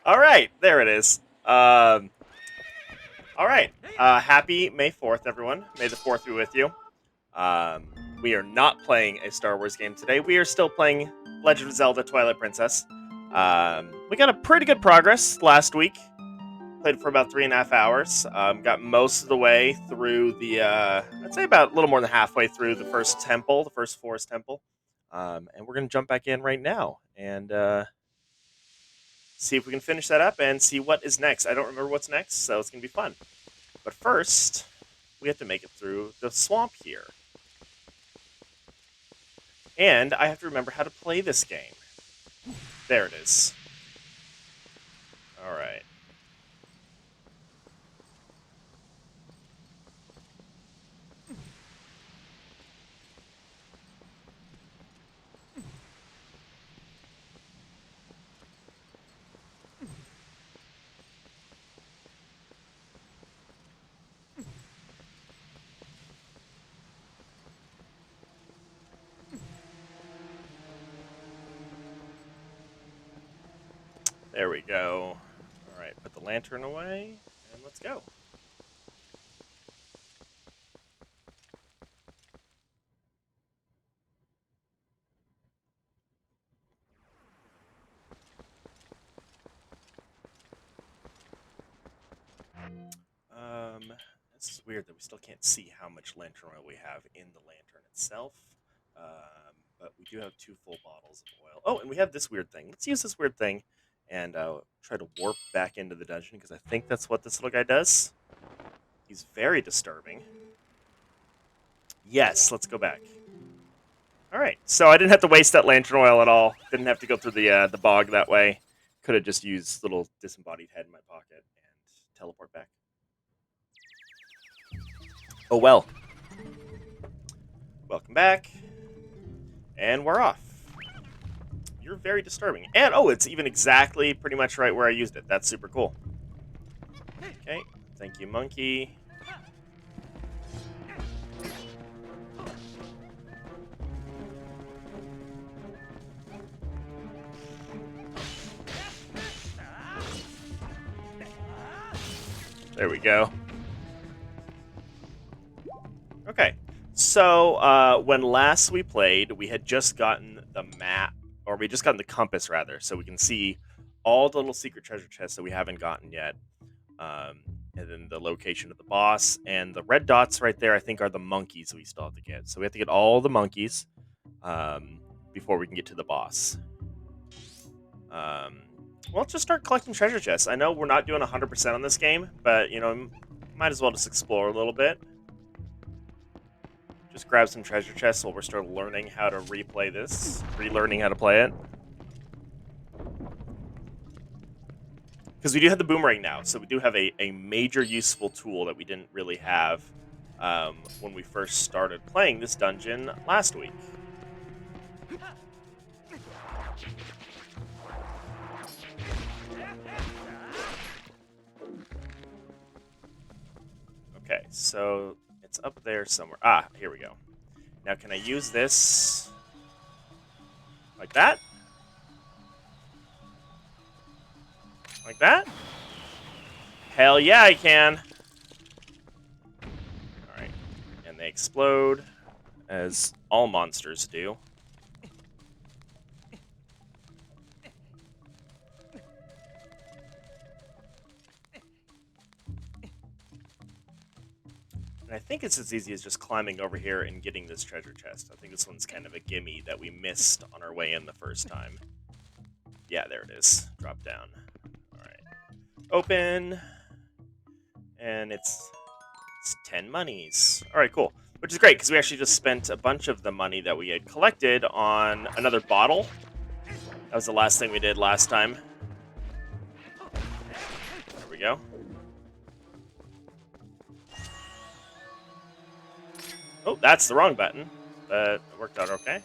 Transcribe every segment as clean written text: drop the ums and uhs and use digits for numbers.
All right, there it is. All right. Happy May 4th, everyone. May the 4th be with you. Um, we are not playing a Star Wars game today. We are still playing Legend of Zelda Twilight Princess. We got a pretty good progress last week. Played for about 3.5 hours. Got most of the way through I'd say about a little more than halfway through the first temple, the first forest temple. And we're going to jump back in right now and see if we can finish that up and see what is next. I don't remember what's next, so it's going to be fun. But first, we have to make it through the swamp here. And I have to remember how to play this game. There it is. All right. There we go. All right, put the lantern away, and let's go. Um, this is weird that we still can't see how much lantern oil we have in the lantern itself. But we do have 2 full bottles of oil. Oh, and we have this weird thing. Let's use this weird thing and try to warp back into the dungeon because I think that's what this little guy does. He's very disturbing. Yes, let's go back. All right, so I didn't have to waste that lantern oil at all. Didn't have to go through the bog that way. Could have just used little disembodied head in my pocket and teleport back. Oh well. Welcome back. And we're off. You're very disturbing. And, oh, it's even exactly pretty much right where I used it. That's super cool. Okay. Thank you, monkey. There we go. Okay. So, when last we played, we had just gotten the map, or we just gotten the compass, rather, so we can see all the little secret treasure chests that we haven't gotten yet. Um, and then the location of the boss, and the red dots right there, I think, are the monkeys we still have to get. So we have to get all the monkeys before we can get to the boss. Um, well, let's just start collecting treasure chests. I know we're not doing 100% on this game, but, might as well just explore a little bit. Just grab some treasure chests while we're still learning how to replay this, relearning how to play it. Because we do have the boomerang now, so we do have a major useful tool that we didn't really have when we first started playing this dungeon last week. Okay, so it's up there somewhere. Ah, here we go. Now, can I use this like that? Like that? Hell yeah, I can. All right, and they explode, as all monsters do. And I think it's as easy as just climbing over here and getting this treasure chest. I think this one's kind of a gimme that we missed on our way in the first time. Yeah, there it is. Drop down. All right. Open. And it's 10 monies. All right, cool. Which is great, because we actually just spent a bunch of the money that we had collected on another bottle. That was the last thing we did last time. There we go. Oh, that's the wrong button, but it worked out okay.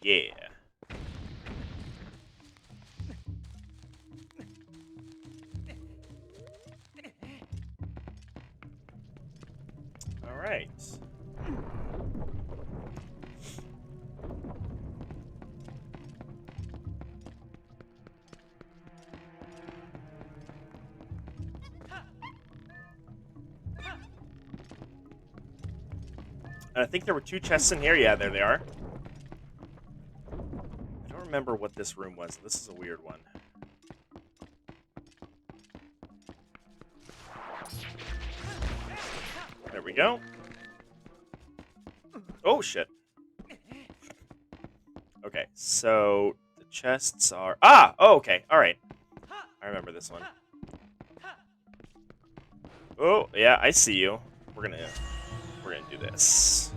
Yeah. All right. And I think there were 2 chests in here. Yeah, there they are. I don't remember what this room was. This is a weird one. There we go. Oh, shit. Okay, so the chests are... Ah! Oh, okay. All right. I remember this one. Oh, yeah, I see you. We're gonna do this.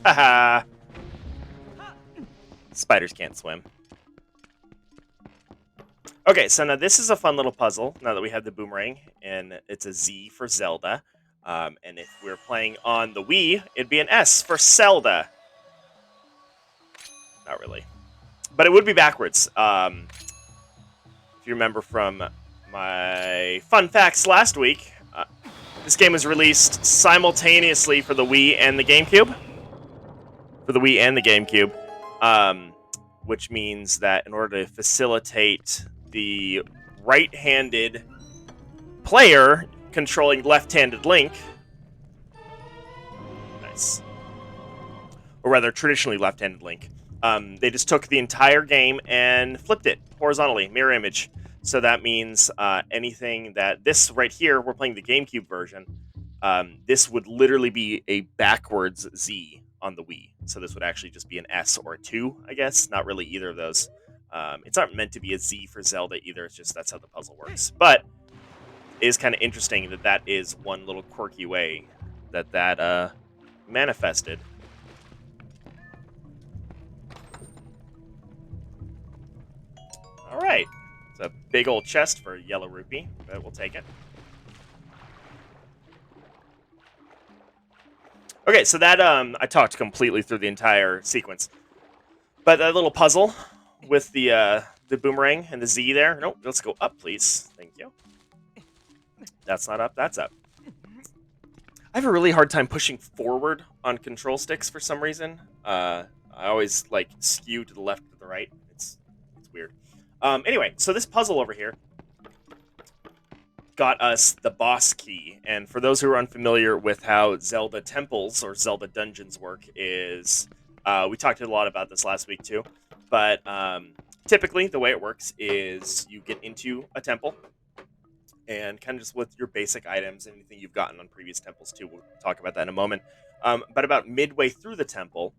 Haha! Spiders can't swim. Okay, so now this is a fun little puzzle, now that we have the boomerang, and it's a Z for Zelda. And if we're playing on the Wii, it'd be an S for Zelda. Not really. But it would be backwards. If you remember from my fun facts last week, this game was released simultaneously for the Wii and the GameCube. Which means that in order to facilitate the right-handed player controlling left-handed Link, nice, or rather traditionally left-handed Link, they just took the entire game and flipped it horizontally, mirror image. So that means anything that this right here, we're playing the GameCube version, this would literally be a backwards Z on the Wii. So this would actually just be an S or a 2, I guess. Not really either of those. It's not meant to be a Z for Zelda either. It's just that's how the puzzle works. But it is kind of interesting that that is one little quirky way that manifested. All right. It's a big old chest for yellow rupee, but we'll take it. Okay, so that I talked completely through the entire sequence, but that little puzzle with the boomerang and the Z there. Nope, let's go up, please. Thank you. That's not up. That's up. I have a really hard time pushing forward on control sticks for some reason. I always like skew to the left or the right. It's weird. Anyway, so this puzzle over here got us the boss key. And for those who are unfamiliar with how Zelda temples or Zelda dungeons work is, we talked a lot about this last week too, but typically the way it works is you get into a temple and kind of just with your basic items, anything you've gotten on previous temples too. We'll talk about that in a moment. But about midway through the temple,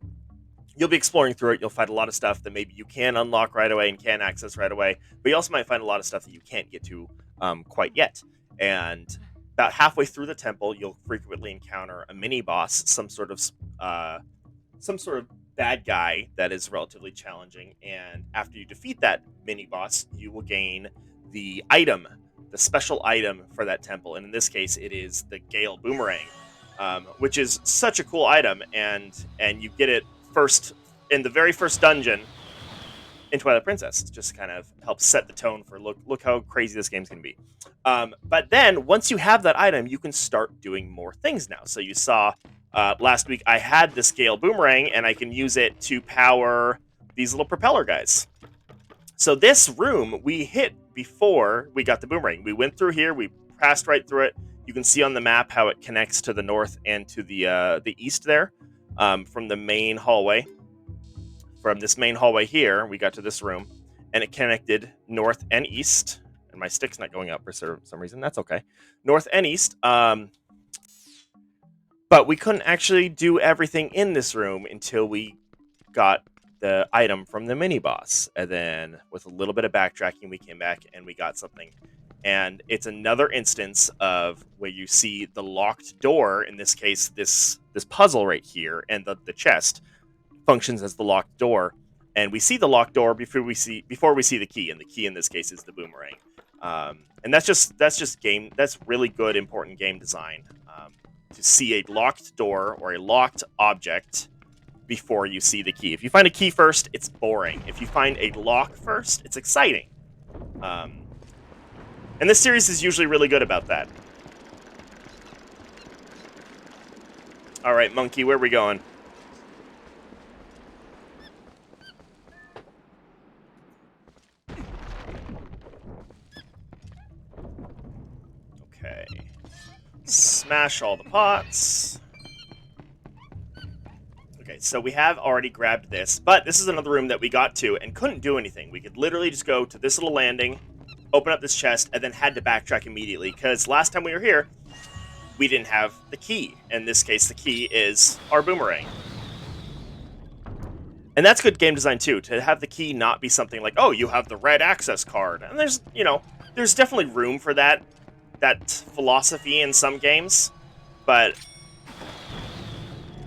you'll be exploring through it. You'll find a lot of stuff that maybe you can unlock right away and can access right away, but you also might find a lot of stuff that you can't get to quite yet. And about halfway through the temple, you'll frequently encounter a mini boss, some sort of bad guy that is relatively challenging. And after you defeat that mini boss, you will gain the item, the special item for that temple. And in this case, it is the Gale Boomerang, which is such a cool item. And you get it first in the very first dungeon in Twilight Princess. It just kind of helps set the tone for look how crazy this game's gonna be. But then once you have that item, you can start doing more things now. So you saw last week I had this Gale Boomerang, and I can use it to power these little propeller guys. So this room we hit before we got the boomerang. We went through here, we passed right through it. You can see on the map how it connects to the north and to the east there, from the main hallway. From this main hallway here, we got to this room, and it connected north and east. And my stick's not going up for some reason. That's okay. North and east. But we couldn't actually do everything in this room until we got the item from the mini boss. And then with a little bit of backtracking, we came back and we got something. And it's another instance of where you see the locked door, in this case, this puzzle right here, and the chest functions as the locked door, and we see the locked door before we see the key, and the key in this case is the boomerang. And that's just game. That's really good, important game design, to see a locked door or a locked object before you see the key. If you find a key first, it's boring. If you find a lock first, it's exciting. And this series is usually really good about that. All right, monkey, where are we going? Okay. Smash all the pots. Okay, so we have already grabbed this, but this is another room that we got to and couldn't do anything. We could literally just go to this little landing, open up this chest, and then had to backtrack immediately, because last time we were here, we didn't have the key. In this case, the key is our boomerang. And that's good game design, too, to have the key not be something like, oh, you have the red access card. And there's, you know, there's definitely room for that philosophy in some games, but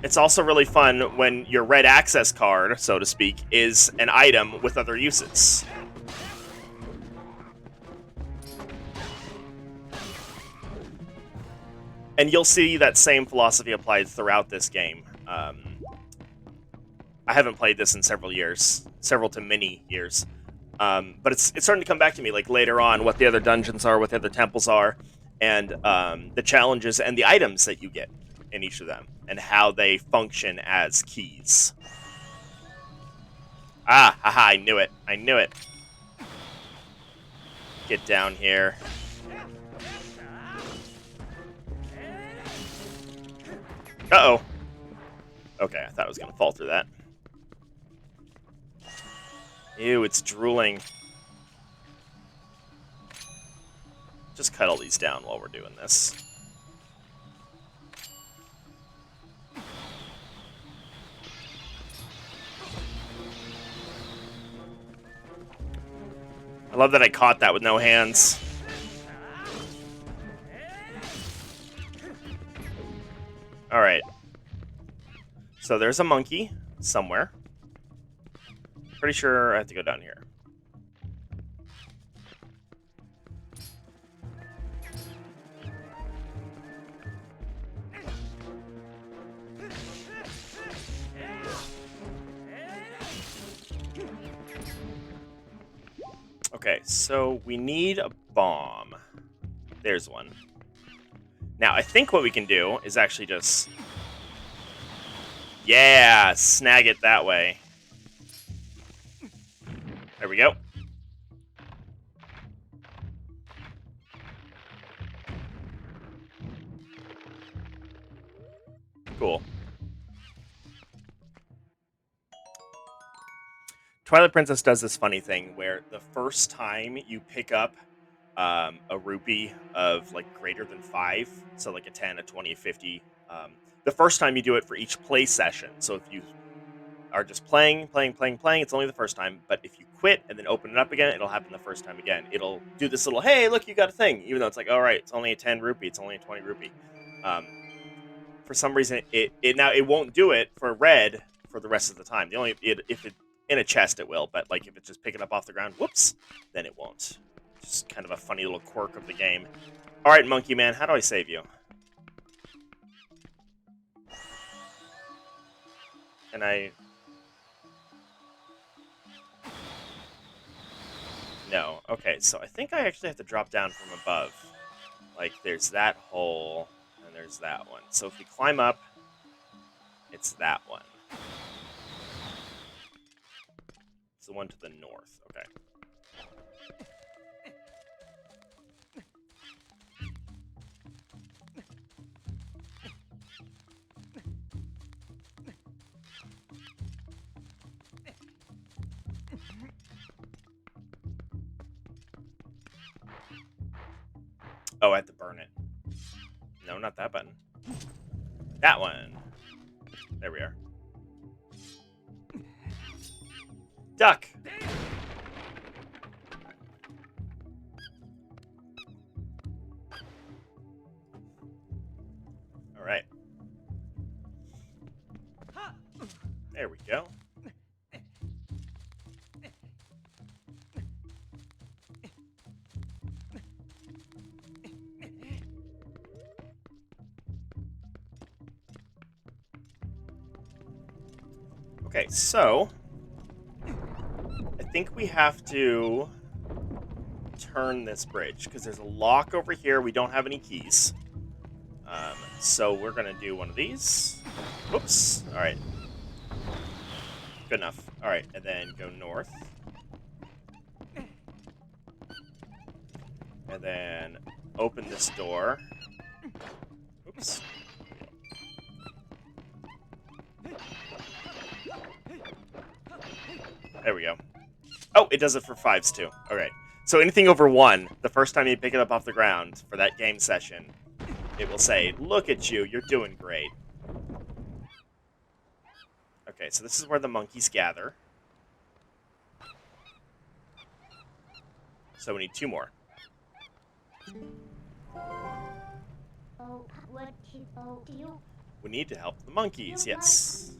it's also really fun when your red access card, so to speak, is an item with other uses. And you'll see that same philosophy applied throughout this game. I haven't played this in several to many years. But it's starting to come back to me, like, later on, what the other dungeons are, what the other temples are, and the challenges and the items that you get in each of them, and how they function as keys. Ah, haha, I knew it. I knew it. Get down here. Uh-oh. Okay, I thought I was going to fall through that. Ew, it's drooling. Just cut all these down while we're doing this. I love that I caught that with no hands. Alright. So there's a monkey somewhere. Pretty sure I have to go down here. Okay, so we need a bomb. There's one. Now, I think what we can do is actually just... yeah, snag it that way. There we go. Cool. Twilight Princess does this funny thing where the first time you pick up a rupee of, like, greater than 5, so like a 10, a 20, a 50, the first time you do it for each play session. So if you are just playing, it's only the first time, but if you quit and then open it up again, it'll happen the first time again. It'll do this little, hey, look, you got a thing, even though it's like, all right, it's only a 10 rupee, it's only a 20 rupee. For some reason, it won't do it for red for the rest of the time. If it in a chest, it will, but like if it's just picking up off the ground, whoops, then it won't. Just kind of a funny little quirk of the game. All right, Monkey Man, how do I save you? And no. Okay, so I think I actually have to drop down from above. Like, there's that hole, and there's that one. So if we climb up, it's that one. It's the one to the north. Okay. Oh, I have to burn it. No, not that button. That one. There we are. Duck! Alright. There we go. Okay, so I think we have to turn this bridge because there's a lock over here. We don't have any keys. So we're going to do one of these. Whoops. All right. Good enough. All right, and then go north. And then open this door. Oops. There we go. Oh, it does it for 5s too. Okay. So anything over 1, the first time you pick it up off the ground for that game session, it will say, "Look at you, you're doing great." Okay, so this is where the monkeys gather. So we need 2 more. We need to help the monkeys, yes.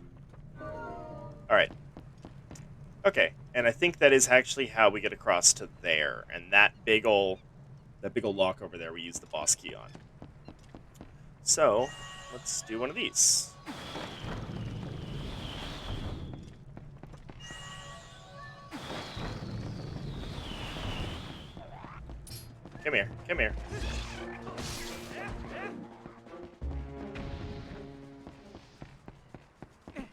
Alright. Okay, and I think that is actually how we get across to there. And that big ol' lock over there we use the boss key on. So, let's do one of these. Come here, come here. Did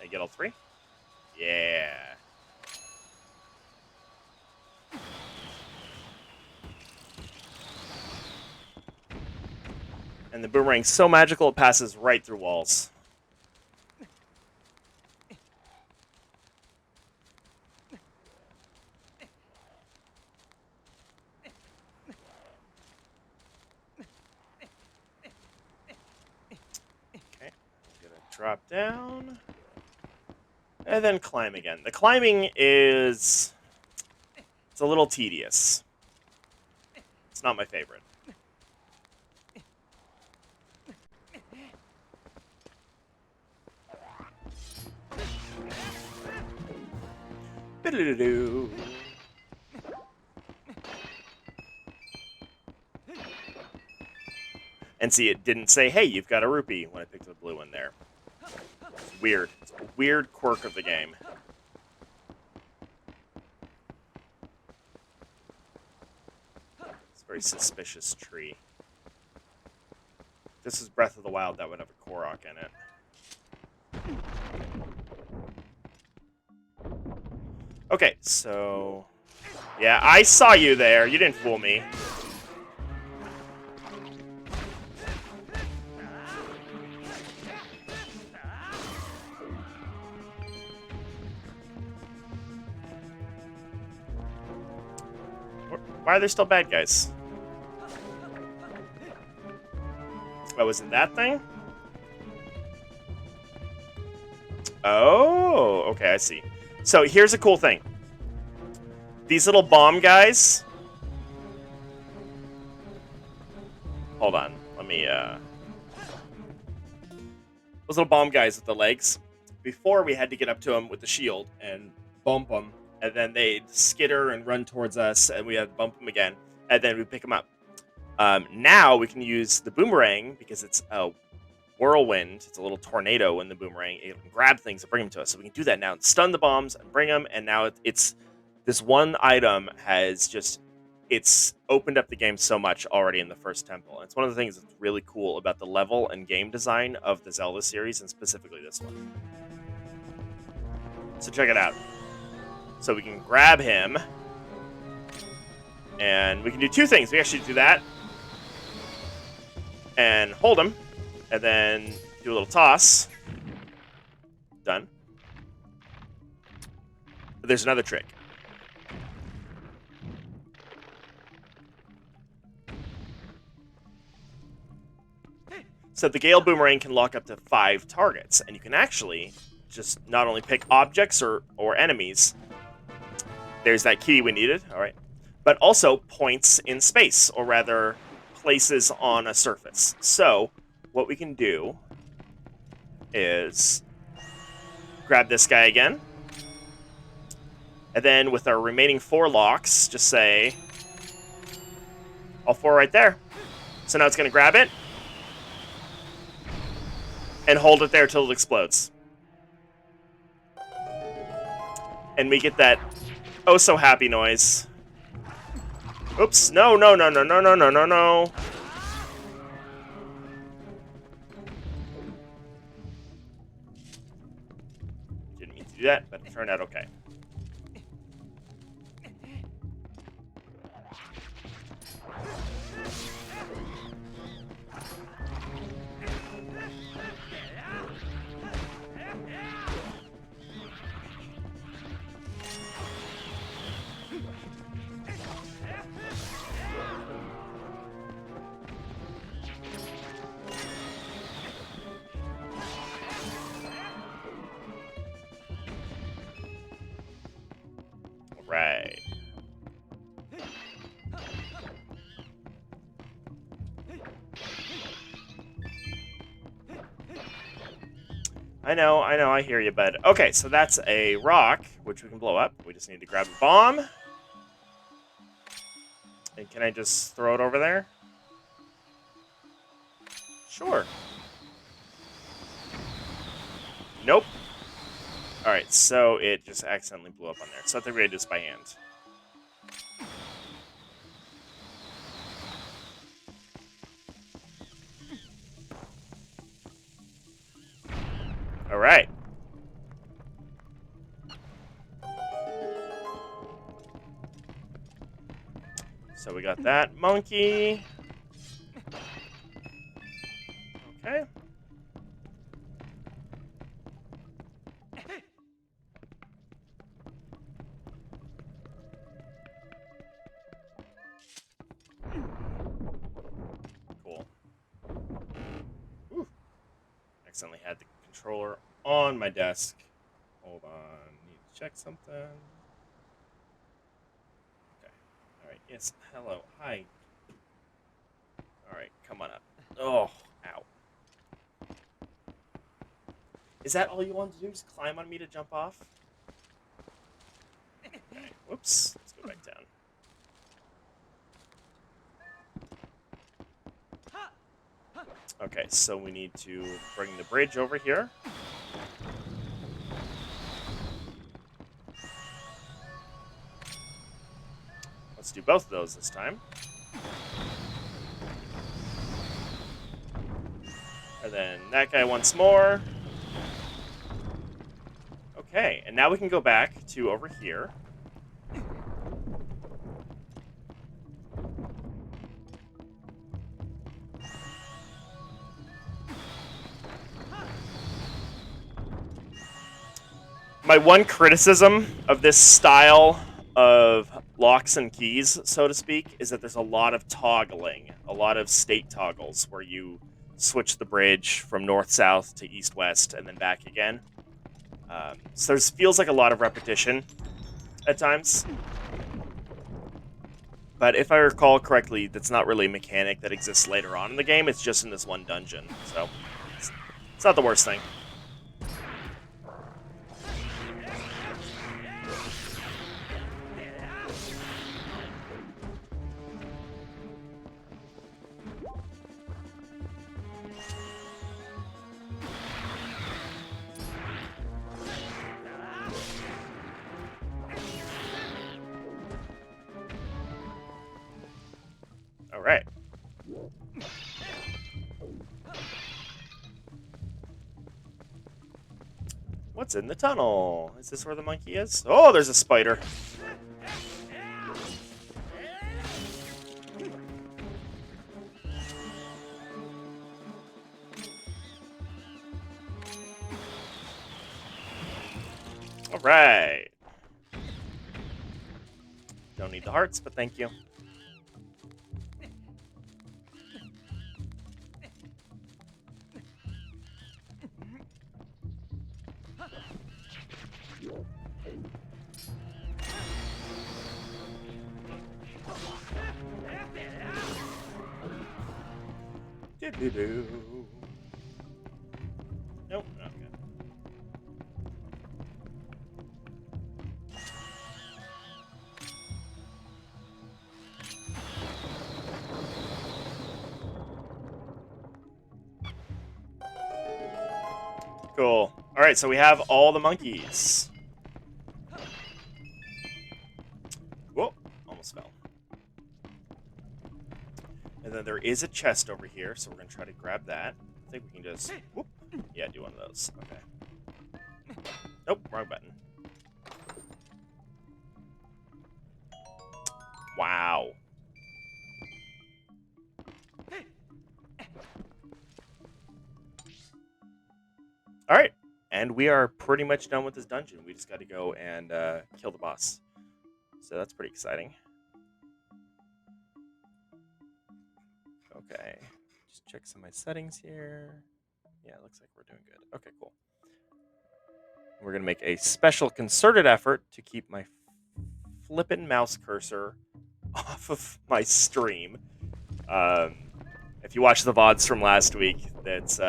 I get all 3? Yeah. And the boomerang's so magical it passes right through walls. Okay, I'm gonna drop down. And then climb again. The climbing is... it's a little tedious. It's not my favorite. Bidoo-doo-doo. And see, it didn't say, "Hey, you've got a rupee," when I picked the blue one there. It's weird. It's a weird quirk of the game. It's a very suspicious tree. If this is Breath of the Wild, that would have a Korok in it. Okay, so... yeah, I saw you there. You didn't fool me. Why are there still bad guys? Oh, was it that thing? Oh, okay, I see. So here's a cool thing. These little bomb guys... hold on, let me, those little bomb guys with the legs. Before, we had to get up to them with the shield and bump them, and then they'd skitter and run towards us, and we had to bump them again, and then we pick them up. Now we can use the boomerang, because it's a whirlwind. It's a little tornado in the boomerang. It can grab things and bring them to us. So we can do that now and stun the bombs and bring them, and now it's this one item has just... it's opened up the game so much already in the first temple. And it's one of the things that's really cool about the level and game design of the Zelda series, and specifically this one. So check it out. So we can grab him, and we can do 2 things. We actually do that, and hold him, and then do a little toss. Done. But there's another trick. So the Gale Boomerang can lock up to 5 targets, and you can actually just not only pick objects or enemies. There's that key we needed, all right, but also points in space, or rather, places on a surface. So what we can do is grab this guy again, and then with our remaining 4 locks, just say all 4 right there. So now it's going to grab it and hold it there till it explodes. And we get that oh so happy noise. Oops, no, no, no, no, no, no, no, no, no. Didn't mean to do that, but it turned out okay. I hear you, bud. Okay, so that's a rock, which we can blow up. We just need to grab a bomb. And can I just throw it over there? Sure. Nope. Alright, so it just accidentally blew up on there. So I think we gotta do this by hand. Alright. So we got that monkey. Okay. Cool. Ooh. Accidentally had the controller on my desk. Hold on. Need to check something. Okay. Alright. Yes. Hello. Hi. Alright. Come on up. Oh. Ow. Is that all you wanted to do? Just climb on me to jump off? Okay. Whoops. Let's go back down. Okay, so we need to bring the bridge over here. Let's do both of those this time. And then that guy once more. Okay, and now we can go back to over here. My one criticism of this style of locks and keys, so to speak, is that there's a lot of toggling, a lot of state toggles where you switch the bridge from north-south to east-west and then back again. So there feels like a lot of repetition at times. But if I recall correctly, that's not really a mechanic that exists later on in the game. It's just in this one dungeon. So it's not the worst thing. All right. What's in the tunnel? Is this where the monkey is? Oh, there's a spider. All right. Don't need the hearts, but thank you. Do-do-do. Nope. Okay. Cool. All right, so we have all the monkeys. Whoa, almost fell. And then there is a chest over here, so we're going to try to grab that. I think we can just... Whoop. Yeah, do one of those. Okay. Nope, wrong button. Wow. All right. And we are pretty much done with this dungeon. We just got to go and kill the boss. So that's pretty exciting. Okay. Just check some of my settings here. Yeah, it looks like we're doing good. Okay, cool. We're going to make a special concerted effort to keep my flippin' mouse cursor off of my stream. If you watch the VODs from last week, that's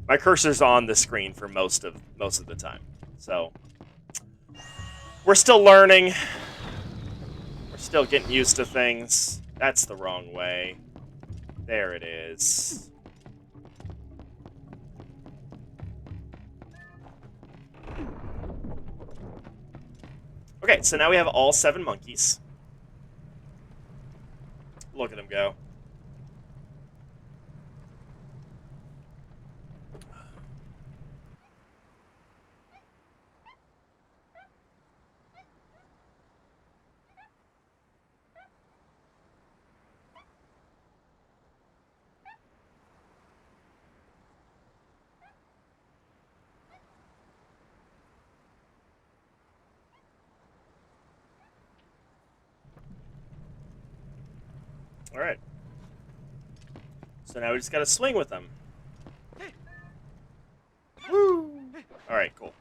My cursor's on the screen for most of the time. So we're still learning. We're still getting used to things. That's the wrong way. There it is. Okay, so now we have all 7 monkeys. Look at them go. All right. So now we just gotta swing with them. Woo! All right, cool.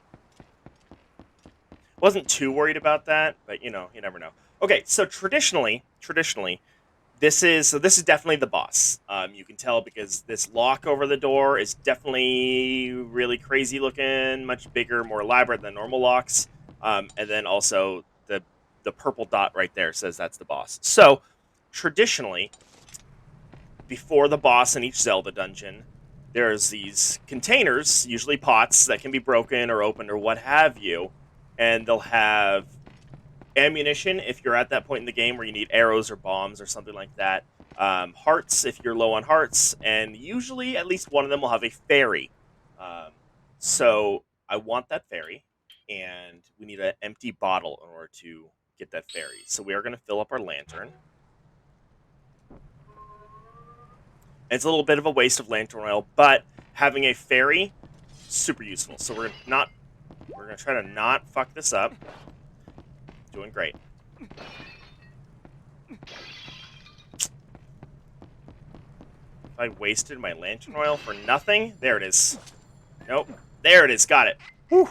Wasn't too worried about that, but you know, you never know. Okay, so traditionally, this is definitely the boss. You can tell because this lock over the door is definitely really crazy looking, much bigger, more elaborate than normal locks. And then also the purple dot right there says that's the boss. So traditionally, before the boss in each Zelda dungeon, there's these containers, usually pots, that can be broken or opened or what have you, and they'll have ammunition if you're at that point in the game where you need arrows or bombs or something like that. Hearts if you're low on hearts, and usually at least one of them will have a fairy. Um, so I want that fairy, and we need an empty bottle in order to get that fairy. So we are going to fill up our lantern. It's a little bit of a waste of lantern oil, but having a fairy, super useful. So we're gonna try to not fuck this up. Doing great. I wasted my lantern oil for nothing. There it is. Nope. There it is. Got it. Whew.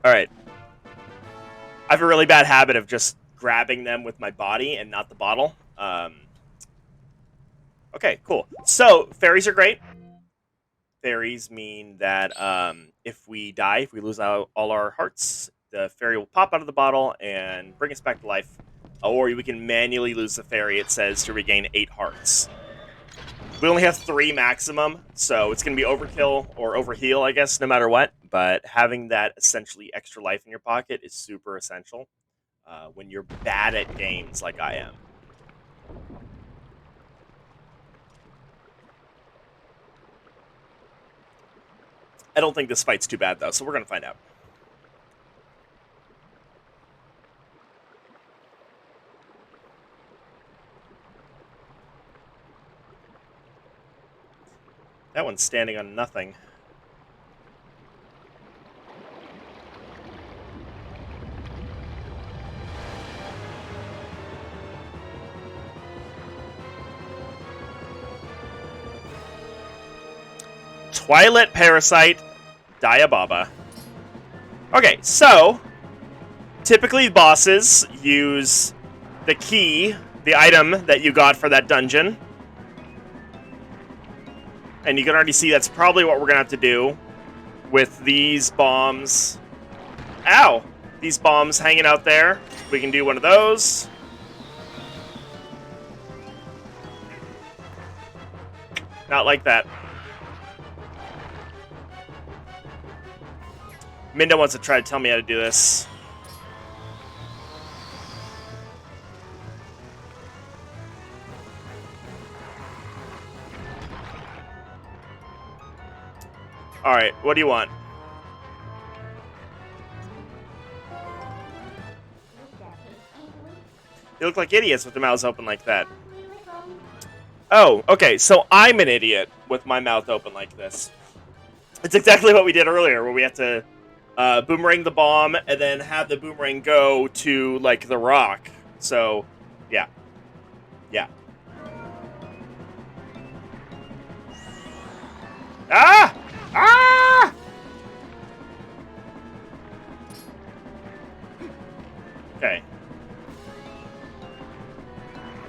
All right. I have a really bad habit of just grabbing them with my body and not the bottle. Okay, cool. So fairies are great. Fairies mean that if we die, if we lose all our hearts, the fairy will pop out of the bottle and bring us back to life. Or we can manually lose the fairy, it says, to regain 8 hearts. We only have 3 maximum, so it's going to be overkill or overheal, I guess, no matter what. But having that essentially extra life in your pocket is super essential when you're bad at games like I am. I don't think this fight's too bad, though, so we're going to find out. That one's standing on nothing. Twilight Parasite Diababa. Okay, so typically bosses use the key, the item that you got for that dungeon. And you can already see that's probably what we're going to have to do with these bombs. Ow! These bombs hanging out there. We can do one of those. Not like that. Minda wants to try to tell me how to do this. Alright, what do you want? They look like idiots with their mouths open like that. Oh, okay, so I'm an idiot with my mouth open like this. It's exactly what we did earlier, where we have to boomerang the bomb and then have the boomerang go to, like, the rock. So, yeah. Yeah. Ah! Ah! Okay.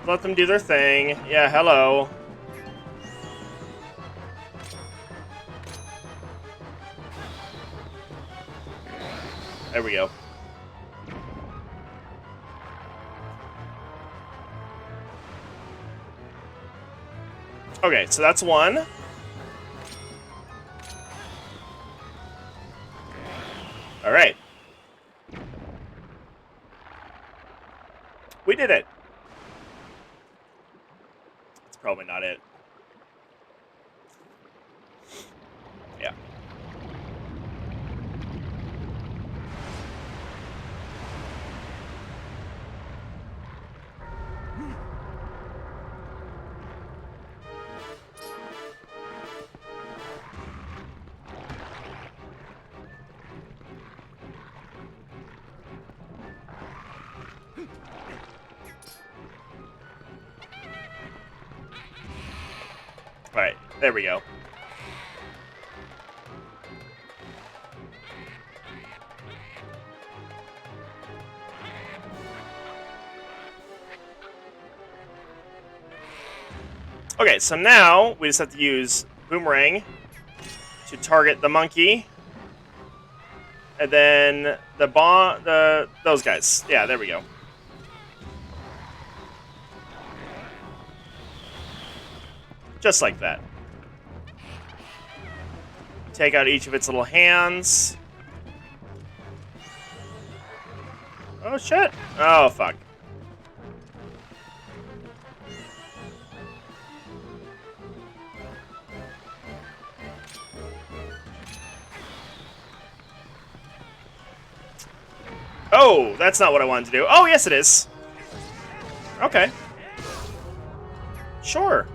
Let them do their thing. Yeah, hello. There we go. Okay, so that's one. All right. We did it. That's probably not it. Yeah. All right, there we go. Okay, so now we just have to use Boomerang to target the monkey. And then those guys. Yeah, there we go. Just like that. Take out each of its little hands. Oh, shit. Oh, fuck. Oh, that's not what I wanted to do. Oh, yes, it is. Okay. Sure.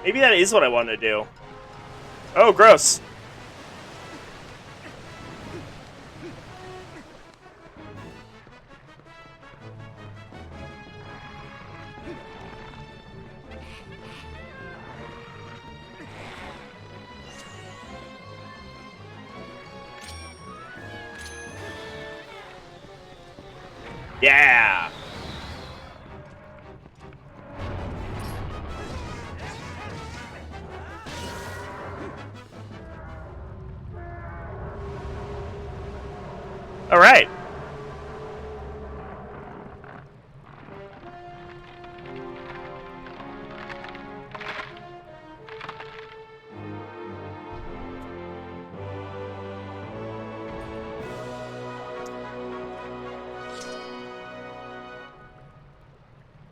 Maybe that is what I wanted to do. Oh, gross. Yeah. All right.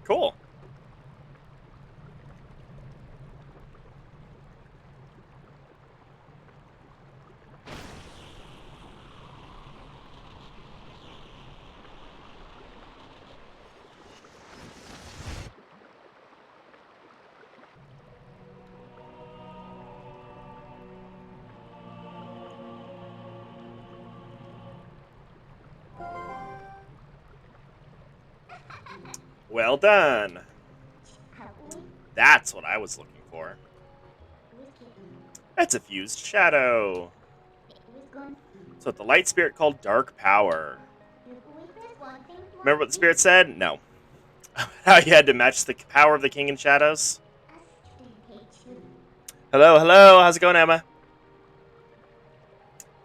Cool. Well done. That's what I was looking for. That's a fused shadow. So the light spirit called Dark Power. Remember what the spirit said? No. How you had to match the power of the king in shadows? Hello, hello. How's it going, Emma?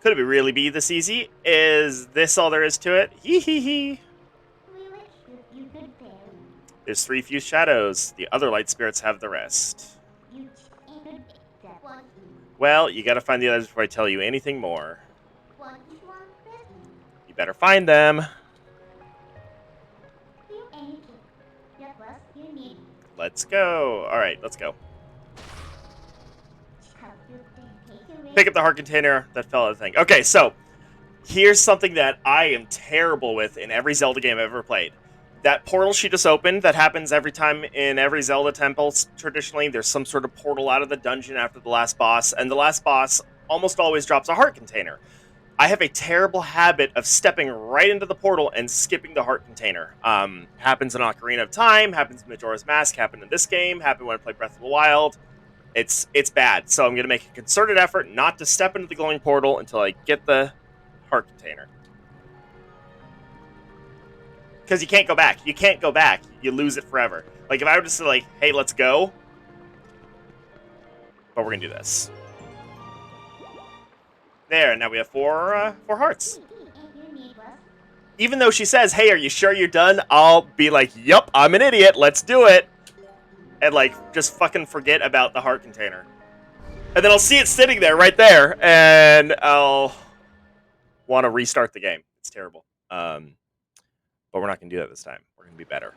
Could it really be this easy? Is this all there is to it? Hee hee hee. There's 3 fused shadows. The other light spirits have the rest. Well, you gotta find the others before I tell you anything more. You better find them. Let's go. Alright, let's go. Pick up the heart container that fell out of the thing. Okay, so here's something that I am terrible with in every Zelda game I've ever played. That portal she just opened, that happens every time in every Zelda temple. Traditionally, there's some sort of portal out of the dungeon after the last boss, and the last boss almost always drops a heart container. I have a terrible habit of stepping right into the portal and skipping the heart container. Happens in Ocarina of Time, happens in Majora's Mask, happened in this game, happened when I played Breath of the Wild. It's bad, so I'm going to make a concerted effort not to step into the glowing portal until I get the heart container. Because you can't go back. You can't go back. You lose it forever. Like, if I were just like, hey, let's go. But we're going to do this. There, now we have four hearts. Even though she says, hey, are you sure you're done? I'll be like, yup, I'm an idiot, let's do it. And, like, just fucking forget about the heart container. And then I'll see it sitting there, right there, and I'll want to restart the game. It's terrible. But we're not going to do that this time. We're going to be better.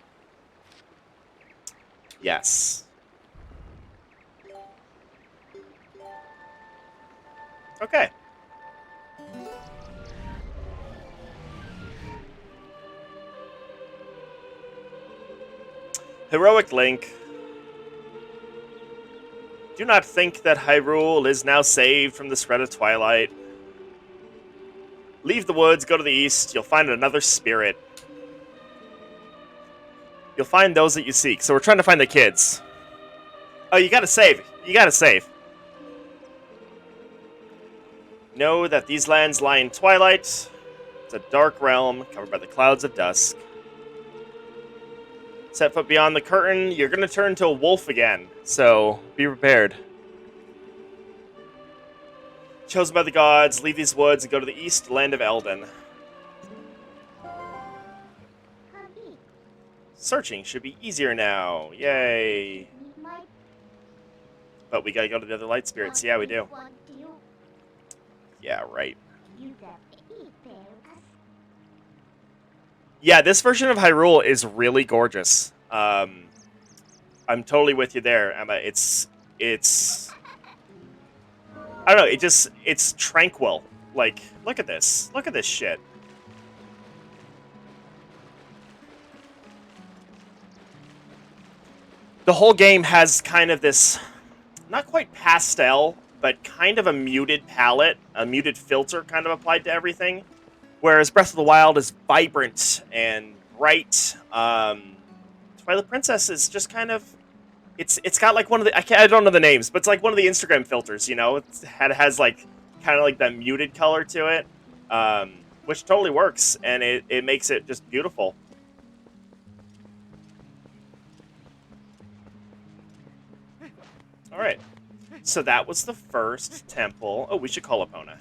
Yes. Okay. Heroic Link. Do not think that Hyrule is now saved from the spread of Twilight. Leave the woods, go to the east, you'll find another spirit. You'll find those that you seek. So we're trying to find the kids. Oh, you gotta save. You gotta save. Know that these lands lie in Twilight. It's a dark realm covered by the clouds of dusk. Set foot beyond the curtain, you're gonna turn into a wolf again. So be prepared. Chosen by the gods, leave these woods and go to the east, land of Eldon. Searching should be easier now. Yay. But we gotta go to the other light spirits. Yeah, we do. Yeah, right. Yeah, this version of Hyrule is really gorgeous. I'm totally with you there, Emma. It's I don't know, it's tranquil. Like, look at this. Look at this shit. The whole game has kind of this, not quite pastel, but kind of a muted palette, a muted filter kind of applied to everything. Whereas Breath of the Wild is vibrant and bright. Twilight Princess is just kind of, it's got like one of the, I don't know the names, but it's like one of the Instagram filters, you know? It has like, kind of like that muted color to it, which totally works, and it makes it just beautiful. Alright, so that was the first temple. Oh, we should call Epona.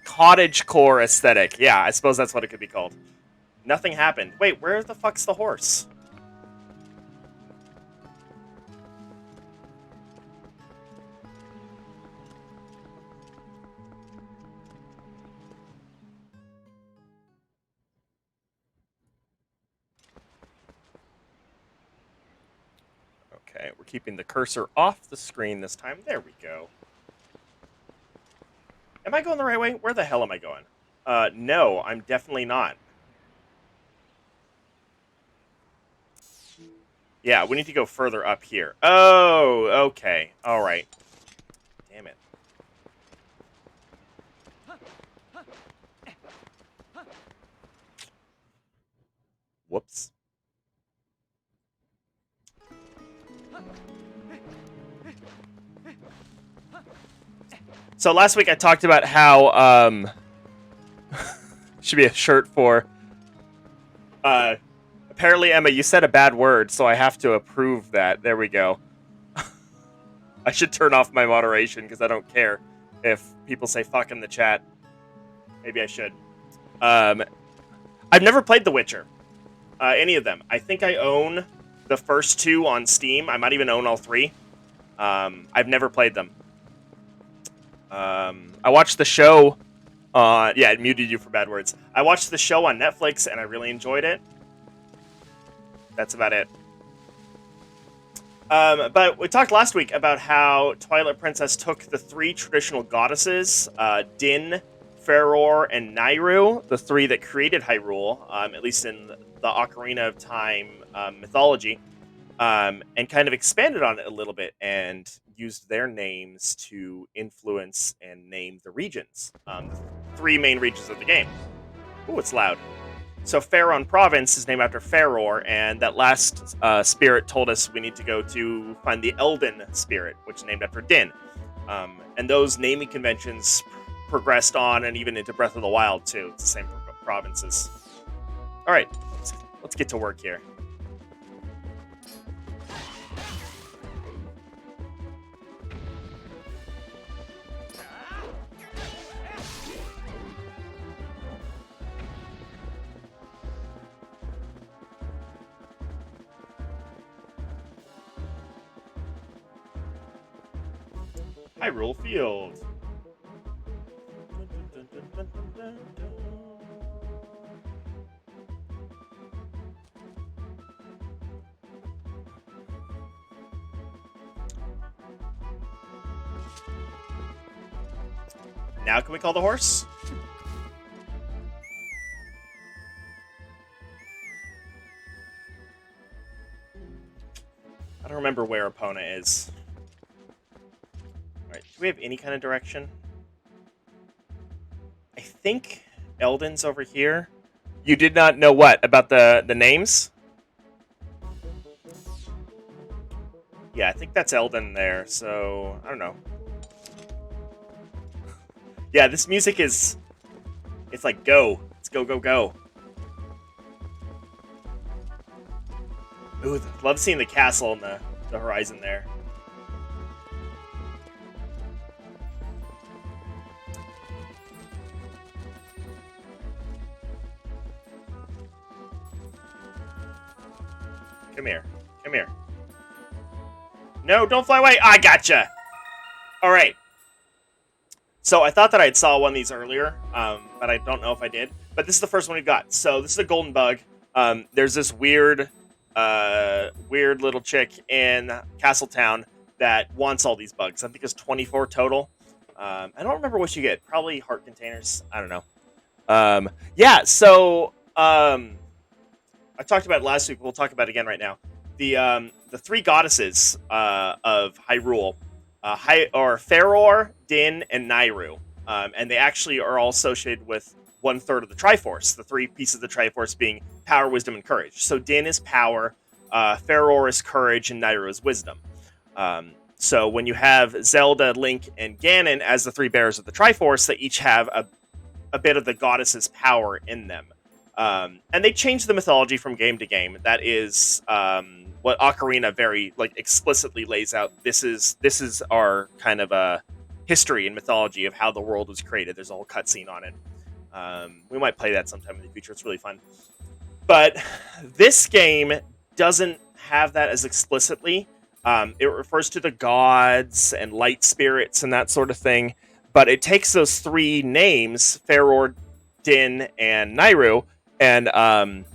Cottagecore aesthetic. Yeah, I suppose that's what it could be called. Nothing happened. Wait, where the fuck's the horse? Okay, we're keeping the cursor off the screen this time. There we go. Am I going the right way? Where the hell am I going? No, I'm definitely not. Yeah, we need to go further up here. Oh, okay. All right. Damn it. Whoops. So last week I talked about how should be a shirt for apparently, Emma, you said a bad word, so I have to approve that. There we go. I should turn off my moderation because I don't care if people say fuck in the chat. Maybe I should. I've never played The Witcher. Any of them. I think I own the first two on Steam. I might even own all three. I've never played them. I watched the show. Yeah, it muted you for bad words. I watched the show on Netflix and I really enjoyed it. That's about it. But we talked last week about how Twilight Princess took the three traditional goddesses, Din, Faror, and Nayru, the three that created Hyrule, at least in the Ocarina of Time mythology, and kind of expanded on it a little bit and used their names to influence and name the regions, the three main regions of the game. Ooh, it's loud. So Faron Province is named after Faror, and that last spirit told us we need to go to find the Eldon spirit, which is named after Din. And those naming conventions progressed on and even into Breath of the Wild, too. It's the same provinces. All right, let's get to work here. Hyrule Field. Now can we call the horse? I don't remember where Epona is. Alright, do we have any kind of direction? I think Eldon's over here. You did not know what? About the names? Yeah, I think that's Eldon there, so I don't know. Yeah, this music is... It's like, go. It's go, go, go. Ooh, love seeing the castle in the horizon there. Come here. Come here. No, don't fly away. I gotcha. All right. So I thought that I had saw one of these earlier, but I don't know if I did. But this is the first one we got. So this is a golden bug. There's this weird little chick in Castletown that wants all these bugs. I think it's 24 total. I don't remember what you get. Probably heart containers. I don't know. Yeah. So I talked about it last week. We'll talk about it again right now. The three goddesses of Hyrule. Or Faror, Din, and Nayru. And they actually are all associated with 1/3 of the Triforce, the three pieces of the Triforce being power, wisdom, and courage. So Din is power, Faror is courage, and Nayru is wisdom. So when you have Zelda, Link, and Ganon as the three bearers of the Triforce, they each have a bit of the goddess's power in them. And they change the mythology from game to game. That is what Ocarina very explicitly lays out. This is our kind of a history and mythology of how the world was created. There's a whole cutscene on it. We might play that sometime in the future. It's really fun. But this game doesn't have that as explicitly. It refers to the gods and light spirits and that sort of thing. But it takes those three names, Faror, Din, and Nayru, and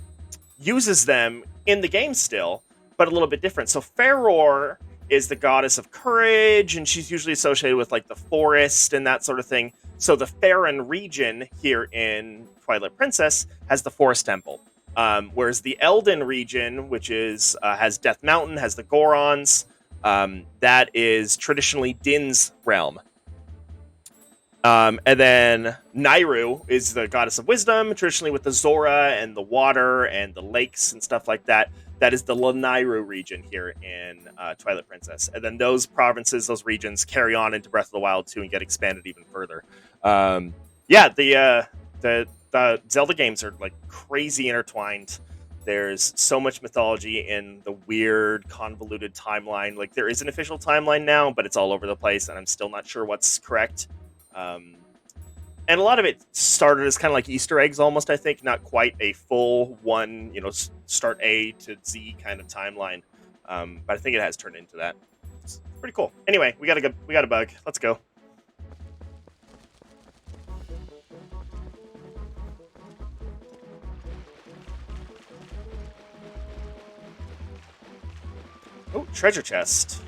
uses them in the game still, but a little bit different. So Faror is the goddess of courage, and she's usually associated with the forest and that sort of thing. So the Faron region here in Twilight Princess has the Forest Temple, whereas the Eldin region, which is has Death Mountain, has the Gorons, that is traditionally Din's realm. And then Nayru is the goddess of wisdom, traditionally with the Zora and the water and the lakes and stuff like that. That is the Lanayru region here in Twilight Princess. And then those provinces, those regions carry on into Breath of the Wild 2 and get expanded even further. The Zelda games are crazy intertwined. There's so much mythology in the weird, convoluted timeline. There is an official timeline now, but it's all over the place, and I'm still not sure what's correct. And a lot of it started as kind of like Easter eggs almost, I think, not quite a full one, start A to Z kind of timeline. But I think it has turned into that. It's pretty cool. Anyway, we got a bug. Let's go. Oh, treasure chest.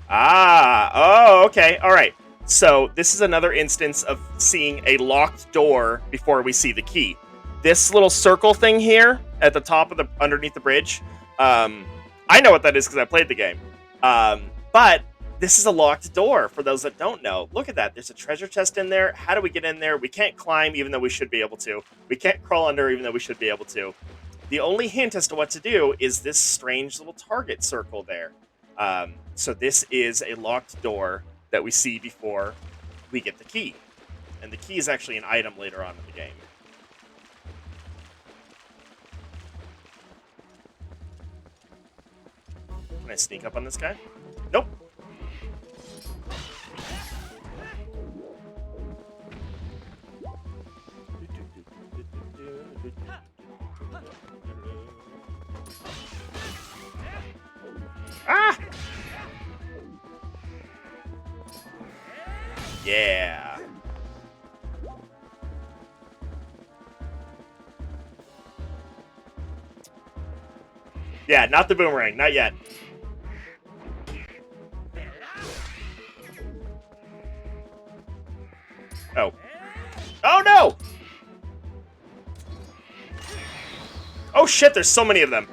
Oh, okay. All right. So this is another instance of seeing a locked door before we see the key. This little circle thing here at the top of underneath the bridge, I know what that is because I played the game. But this is a locked door for those that don't know. Look at that. There's a treasure chest in there. How do we get in there? We can't climb even though we should be able to. We can't crawl under even though we should be able to. The only hint as to what to do is this strange little target circle there. So this is a locked door that we see before we get the key. And the key is actually an item later on in the game. Can I sneak up on this guy? Nope. Ah! Yeah. Yeah, not the boomerang. Not yet. Oh. Oh, no! Oh, shit, there's so many of them.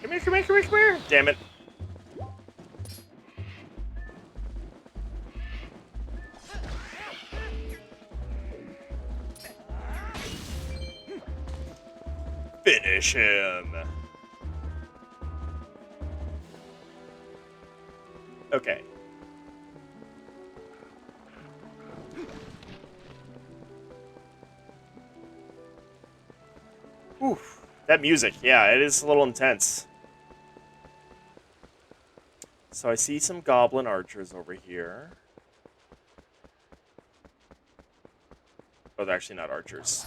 Come here, come here, come here, come here. Damn it. Finish him. Okay. Oof. That music, yeah, it is a little intense. So I see some goblin archers over here. Oh, they're actually not archers.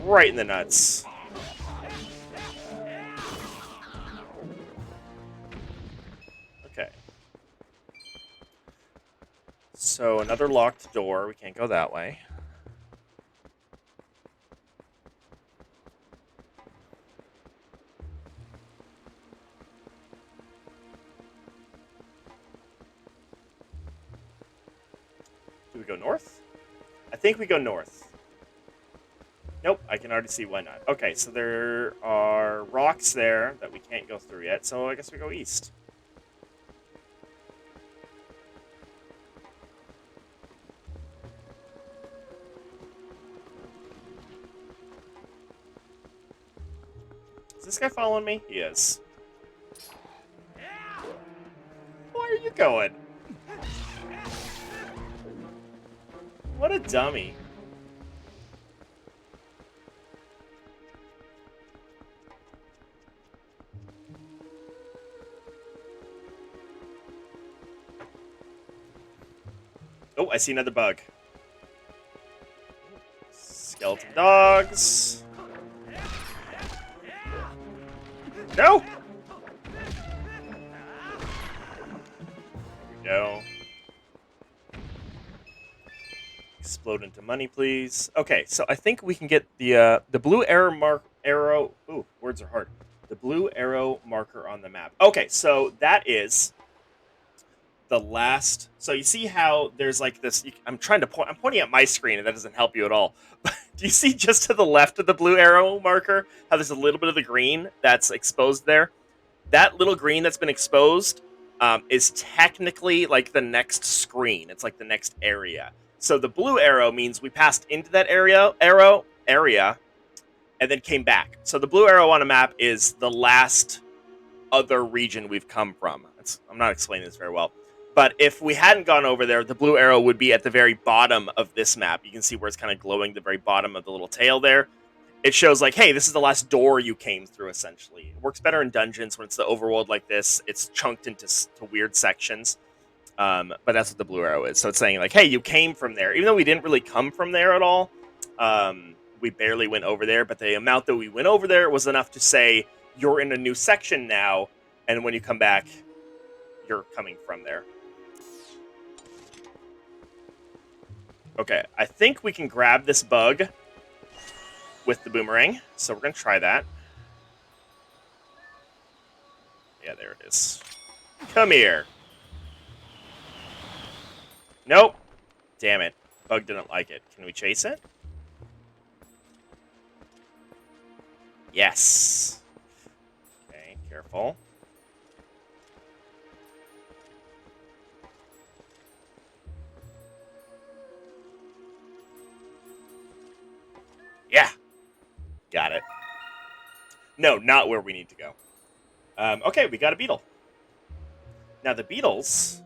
Right in the nuts. Okay. So another locked door. We can't go that way. Do we go north? I think we go north. Nope, I can already see why not. Okay, so there are rocks there that we can't go through yet, so I guess we go east. Is this guy following me? He is. Where are you going? What a dummy. Oh, I see another bug. Skeleton dogs. No! There we go. Explode into money, please. Okay, so I think we can get the blue arrow. Ooh, words are hard. The blue arrow marker on the map. Okay, so that is the last. So you see how there's like this. I'm trying to point. I'm pointing at my screen, and that doesn't help you at all. But do you see just to the left of the blue arrow marker how there's a little bit of the green that's exposed there? That little green that's been exposed is technically like the next screen. It's like the next area. So the blue arrow means we passed into that area, and then came back. So the blue arrow on a map is the last other region we've come from. I'm not explaining this very well. But if we hadn't gone over there, the blue arrow would be at the very bottom of this map. You can see where it's kind of glowing, the very bottom of the little tail there. It shows like, hey, this is the last door you came through, essentially. It works better in dungeons when it's the overworld like this. It's chunked into weird sections. But that's what the blue arrow is. So it's saying like, hey, you came from there. Even though we didn't really come from there at all, we barely went over there. But the amount that we went over there was enough to say, you're in a new section now. And when you come back, you're coming from there. Okay, I think we can grab this bug with the boomerang. So we're going to try that. Yeah, there it is. Come here. Nope. Damn it. Bug didn't like it. Can we chase it? Yes. Okay, careful. Yeah. Got it. No, not where we need to go. Okay, we got a beetle. Now the beetles,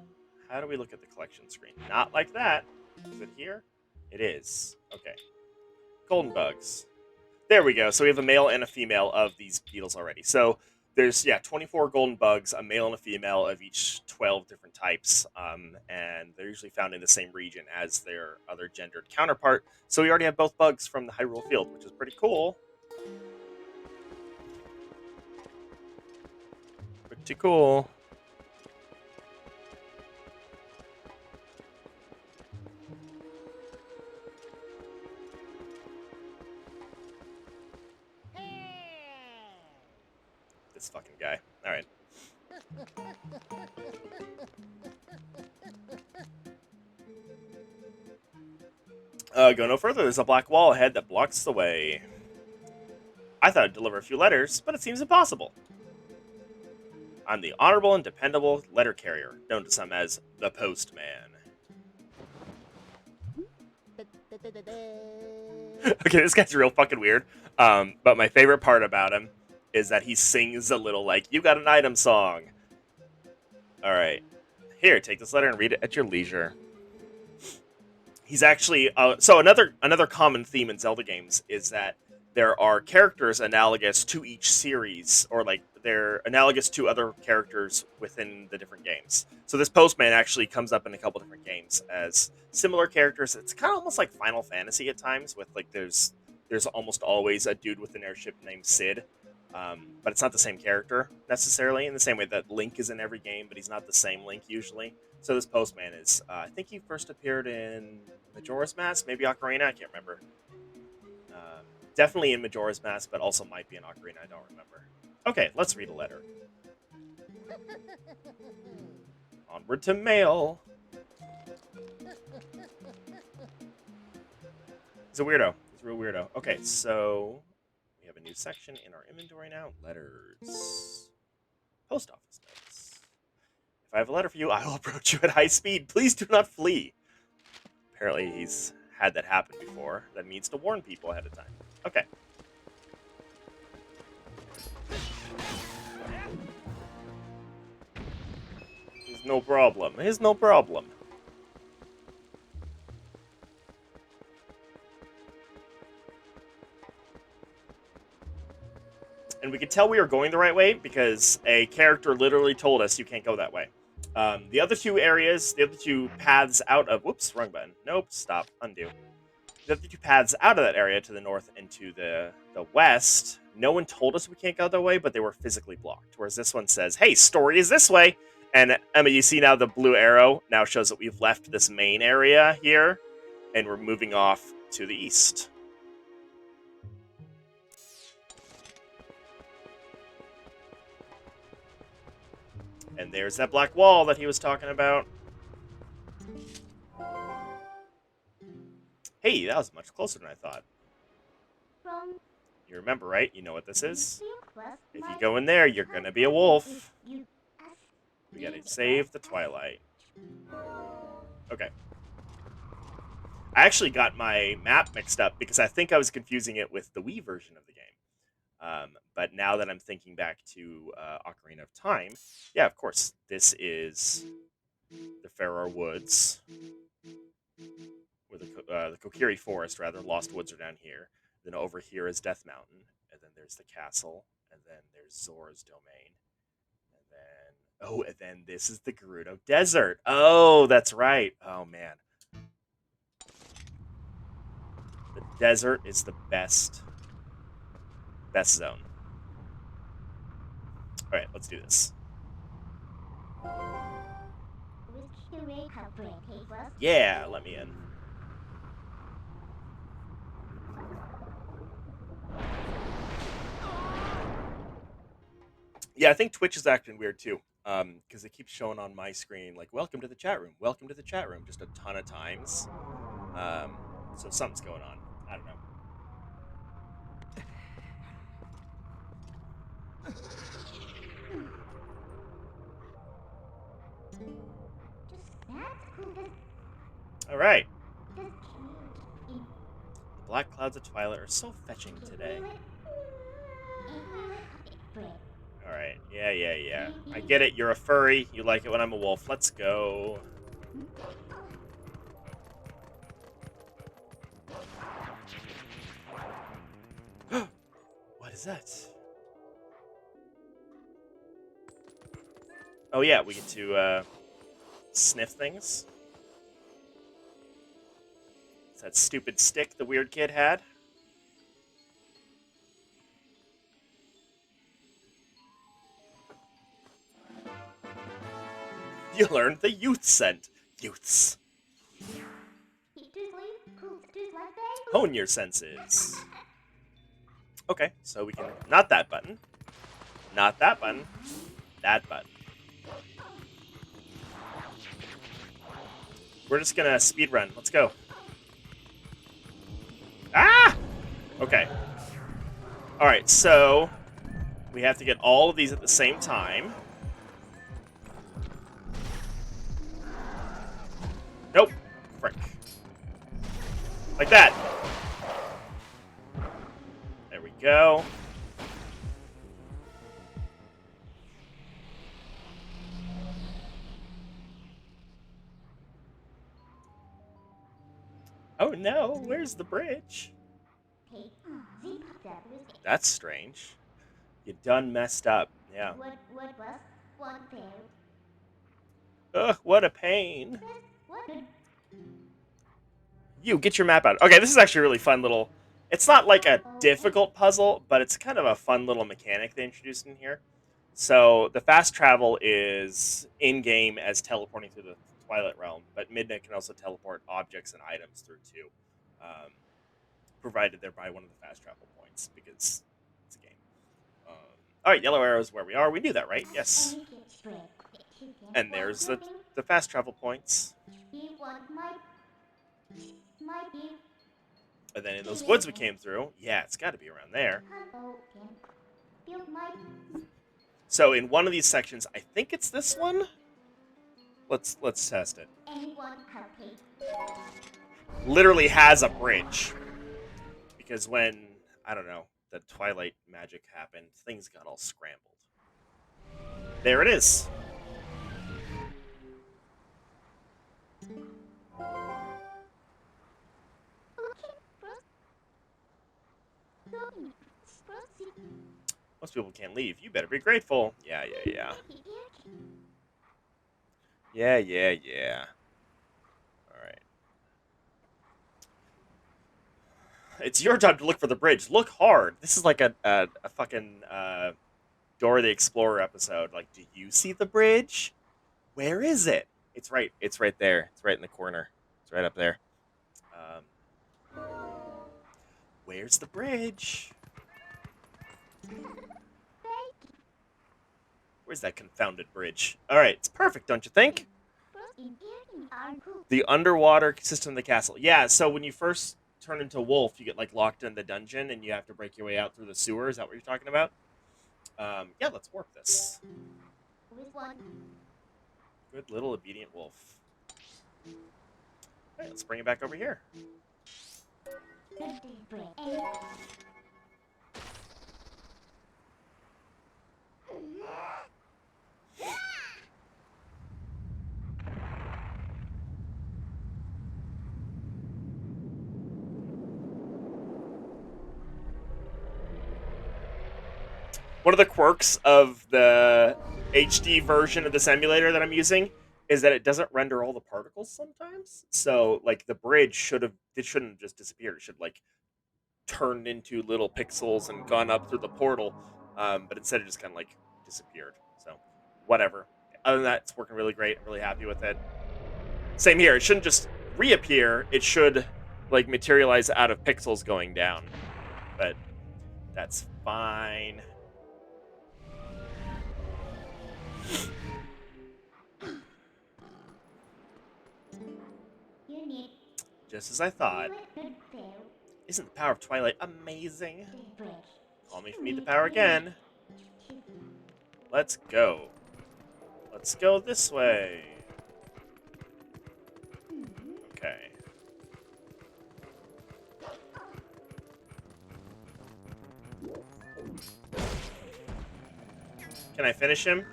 how do we look at the collection screen? Not like that. Is it here? It is. Okay. Golden bugs. There we go. So we have a male and a female of these beetles already. So There's 24 golden bugs, a male and a female of each 12 different types, and they're usually found in the same region as their other gendered counterpart. So we already have both bugs from the Hyrule Field, which is pretty cool. Pretty cool. This fucking guy. All right. Go no further. There's a black wall ahead that blocks the way. I thought I'd deliver a few letters, but it seems impossible. I'm the honorable and dependable letter carrier, known to some as the Postman. Okay, this guy's real fucking weird. But my favorite part about him is that he sings a little like "You Got an Item" song. All right, here, take this letter and read it at your leisure. He's actually so another common theme in Zelda games is that there are characters analogous to each series, or like they're analogous to other characters within the different games. So this Postman actually comes up in a couple different games as similar characters. It's kind of almost like Final Fantasy at times, with like there's almost always a dude with an airship named Sid, but it's not the same character necessarily. In the same way that Link is in every game, but he's not the same Link usually. So this Postman is, I think he first appeared in Majora's Mask, maybe Ocarina, I can't remember. Definitely in Majora's Mask, but also might be in Ocarina, I don't remember. Okay, let's read a letter. Onward to mail. He's a weirdo. He's a real weirdo. Okay, so we have a new section in our inventory now. Letters. Post office notes. If I have a letter for you, I will approach you at high speed. Please do not flee. Apparently he's had that happen before. That means to warn people ahead of time. Okay. There's no problem. There's no problem. And we could tell we were going the right way because a character literally told us you can't go that way. The other two areas, the other two paths out of... Whoops, wrong button. Nope, stop, undo. The other two paths out of that area to the north and to the west, no one told us we can't go that way, but they were physically blocked. Whereas this one says, hey, story is this way. And Emma, you see now the blue arrow now shows that we've left this main area here, and we're moving off to the east. And there's that black wall that he was talking about. Hey, that was much closer than I thought. You remember, right? You know what this is? If you go in there, you're gonna be a wolf. We gotta save the Twilight. Okay. I actually got my map mixed up because I think I was confusing it with the Wii version of the game. But now that I'm thinking back to Ocarina of Time, yeah, of course, this is the Faroe Woods, or the Kokiri Forest, rather. Lost Woods are down here. Then over here is Death Mountain, and then there's the castle, and then there's Zora's Domain, and then this is the Gerudo Desert. Oh, that's right. Oh man, the desert is the best zone. All right, let's do this. Yeah, let me in. Yeah, I think Twitch is acting weird too, because it keeps showing on my screen like "Welcome to the chat room," "Welcome to the chat room," just a ton of times. So something's going on. I don't know. All right. The black clouds of Twilight are so fetching today. All right. Yeah. I get it. You're a furry. You like it when I'm a wolf. Let's go. What is that? Oh yeah, we get to sniff things. It's that stupid stick the weird kid had. You learned the youth scent. Youths. Hone your senses. Okay, so we can... Not that button. Not that button. That button. We're just gonna speed run. Let's go. Ah! Okay. Alright, so... We have to get all of these at the same time. Nope. Frick. Like that. There we go. Oh no, where's the bridge? That's strange. You done messed up. Yeah. Ugh, what a pain. You, get your map out. Okay, this is actually a really fun little... It's not like a difficult puzzle, but it's kind of a fun little mechanic they introduced in here. So, the fast travel is in-game as teleporting through the Twilight Realm, but Midnight can also teleport objects and items through too. Provided they're by one of the fast travel points, because it's a game. Alright, yellow arrow is where we are. We knew that, right? Yes. And there's the fast travel points. And then in those woods we came through, yeah, it's got to be around there. So in one of these sections, I think it's this one. Let's test it. Literally has a bridge. Because when, I don't know, the Twilight magic happened, things got all scrambled. There it is. Most people can't leave. You better be grateful. Yeah. Yeah. Alright. It's your job to look for the bridge. Look hard. This is like a fucking Dora the Explorer episode. Like, do you see the bridge? Where is it? It's right there. It's right in the corner. It's right up there. Where's the bridge? Where's that confounded bridge? Alright, it's perfect, don't you think? The underwater system of the castle. Yeah, so when you first turn into a wolf, you get like locked in the dungeon and you have to break your way out through the sewer. Is that what you're talking about? Yeah, let's warp this. Good little obedient wolf. Alright, let's bring it back over here. One of the quirks of the HD version of this emulator that I'm using is that it doesn't render all the particles sometimes. So, like, the bridge shouldn't have just disappeared. It should, like, turned into little pixels and gone up through the portal. But instead it just kind of, like, disappeared. So, whatever. Other than that, it's working really great. I'm really happy with it. Same here. It shouldn't just reappear. It should, like, materialize out of pixels going down. But that's fine. Just as I thought. Isn't the power of Twilight amazing? Call me if you need the power again. Let's go. Let's go this way. Okay. Can I finish him?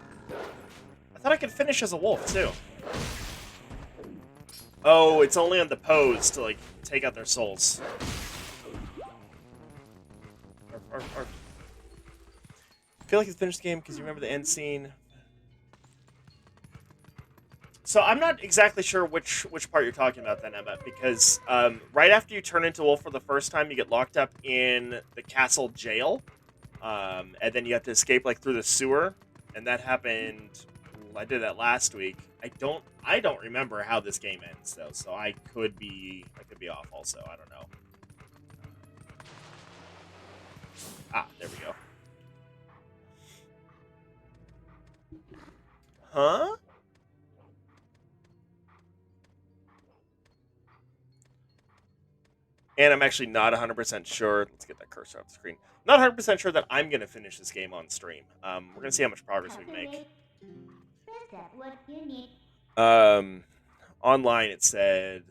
I thought I could finish as a wolf, too. Oh, it's only on the pose to, like, take out their souls. I feel like it's finished the game because you remember the end scene. So I'm not exactly sure which part you're talking about then, Emma, because right after you turn into wolf for the first time, you get locked up in the castle jail, and then you have to escape like through the sewer, and that happened. I did that last week. I don't remember how this game ends though, so I could be off also. I don't know. Ah, there we go. Huh? And I'm actually not 100% sure. Let's get that cursor off the screen. Not 100% sure that I'm going to finish this game on stream. We're going to see how much progress we make. Um, online, it said it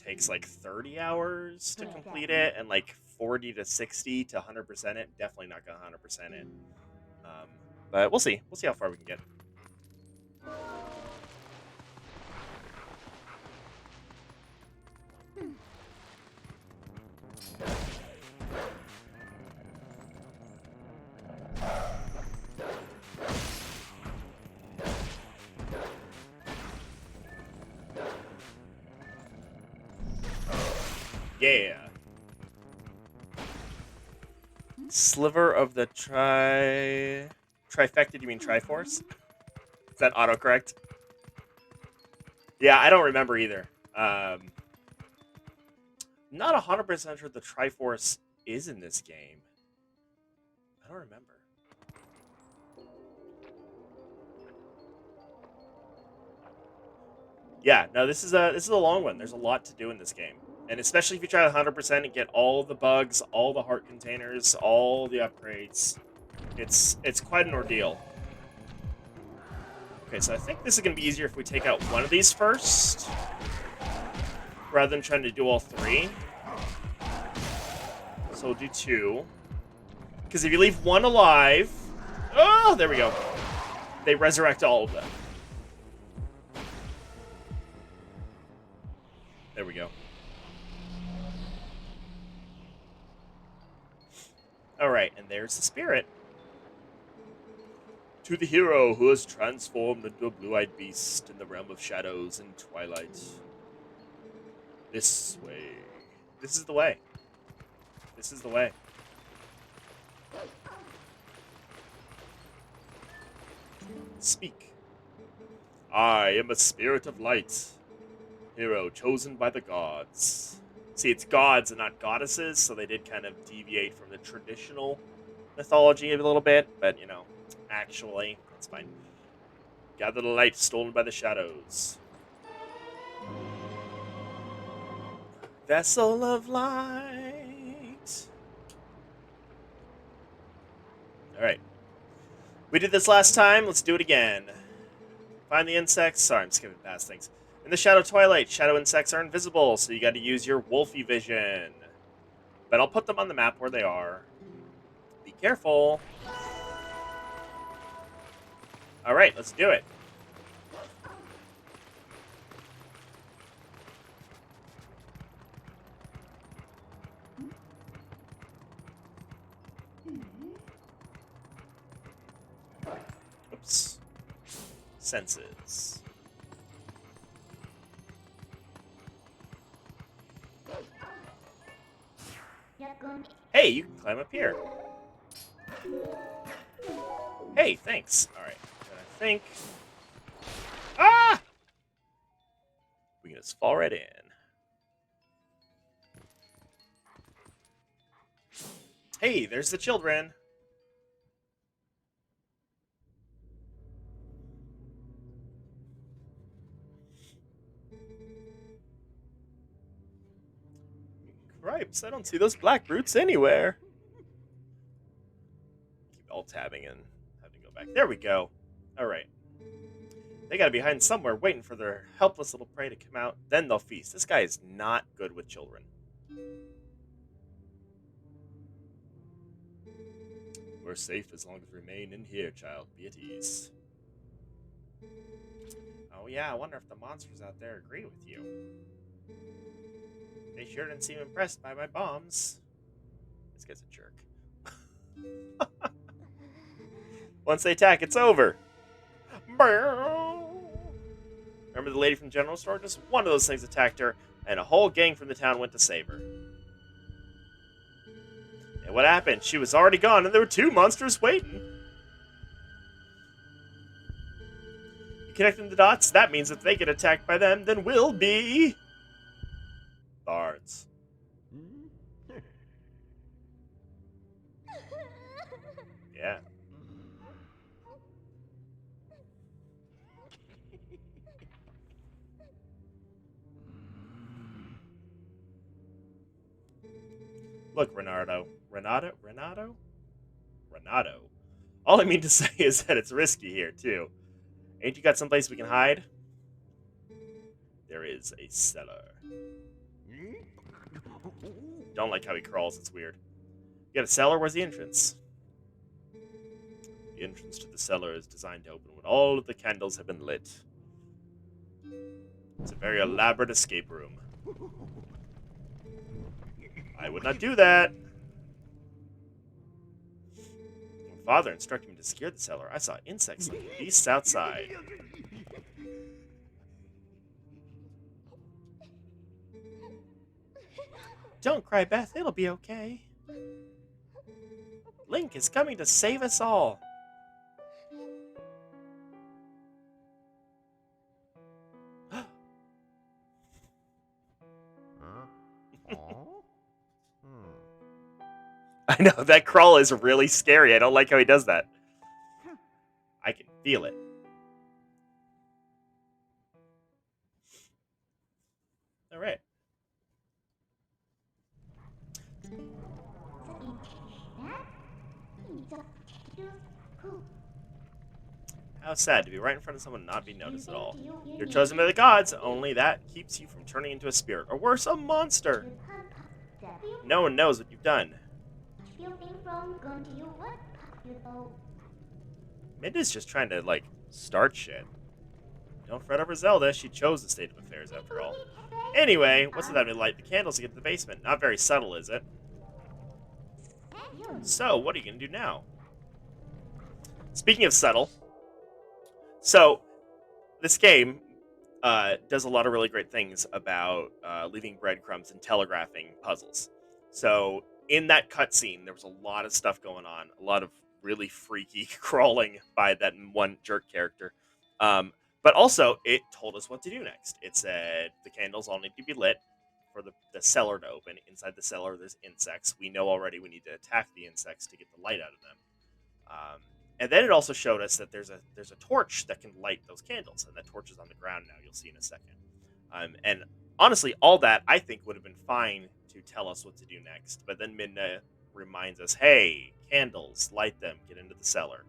takes like 30 hours to complete it and like 40 to 60 to 100% it. Definitely not going to 100% it. Um, but we'll see. We'll see how far we can get. Yeah. Sliver of the trifecta. You mean Triforce? Is that autocorrect? Yeah, I don't remember either. Not 100% sure the Triforce is in this game. I don't remember. Yeah, no, this is a long one. There's a lot to do in this game, and especially if you try to 100% and get all the bugs, all the heart containers, all the upgrades, it's quite an ordeal. Okay, so I think this is gonna be easier if we take out one of these first, rather than trying to do all three. So we'll do two, because if you leave one alive, oh, there we go. They resurrect all of them. There we go. Alright, and there's the spirit. To the hero who has transformed into a blue-eyed beast in the realm of shadows and twilight. This way. This is the way. This is the way. Speak. I am a spirit of light. Hero chosen by the gods. See, it's gods and not goddesses, so they did kind of deviate from the traditional mythology a little bit, but, you know, actually, that's fine. Gather the light stolen by the shadows. Vessel of light. Alright. We did this last time, let's do it again. Find the insects. Sorry, I'm skipping past things. In the Shadow Twilight, shadow insects are invisible, so you gotta use your wolfy vision. But I'll put them on the map where they are. Be careful. Alright, let's do it. Oops. Senses. Hey, you can climb up here. Hey, thanks. Alright, I think... Ah! We can just fall right in. Hey, there's the children. Cripes, I don't see those black roots anywhere. Keep alt-tabbing and having to go back. There we go. Alright. They gotta be hiding somewhere, waiting for their helpless little prey to come out. Then they'll feast. This guy is not good with children. We're safe as long as we remain in here, child. Be at ease. Oh yeah, I wonder if the monsters out there agree with you. They sure didn't seem impressed by my bombs. This guy's a jerk. Once they attack, it's over. Or Remember the lady from the general store? Just one of those things attacked her, and a whole gang from the town went to save her. And what happened? She was already gone, and there were 2 monsters waiting. You connecting the dots? That means if they get attacked by them, then we'll be... bards. Yeah. Look, Renato. Renato? All I mean to say is that it's risky here, too. Ain't you got someplace we can hide? There is a cellar. Don't like how he crawls, it's weird. You got a cellar? Where's the entrance? The entrance to the cellar is designed to open when all of the candles have been lit. It's a very elaborate escape room. I would not do that. When Father instructed me to secure the cellar, I saw insects like beasts outside. Don't cry, Beth. It'll be okay. Link is coming to save us all. I know, that crawl is really scary. I don't like how he does that. I can feel it. Alright. How sad to be right in front of someone and not be noticed at all. You're chosen by the gods, only that keeps you from turning into a spirit, or worse, a monster. No one knows what you've done. Minda's just trying to, like, start shit. Don't fret over Zelda, she chose the state of affairs after all. Anyway, what's with having to light the candles to get to the basement? Not very subtle, is it? So, what are you going to do now? Speaking of subtle, so this game does a lot of really great things about leaving breadcrumbs and telegraphing puzzles. So, in that cutscene, there was a lot of stuff going on, a lot of really freaky crawling by that one jerk character. But also, it told us what to do next. It said the candles all need to be lit for the cellar to open. Inside the cellar, there's insects. We know already we need to attack the insects to get the light out of them. And then it also showed us that there's a torch that can light those candles, and that torch is on the ground now. You'll see in a second. And honestly, all that I think would have been fine to tell us what to do next. But then Midna reminds us, hey, candles, light them, get into the cellar.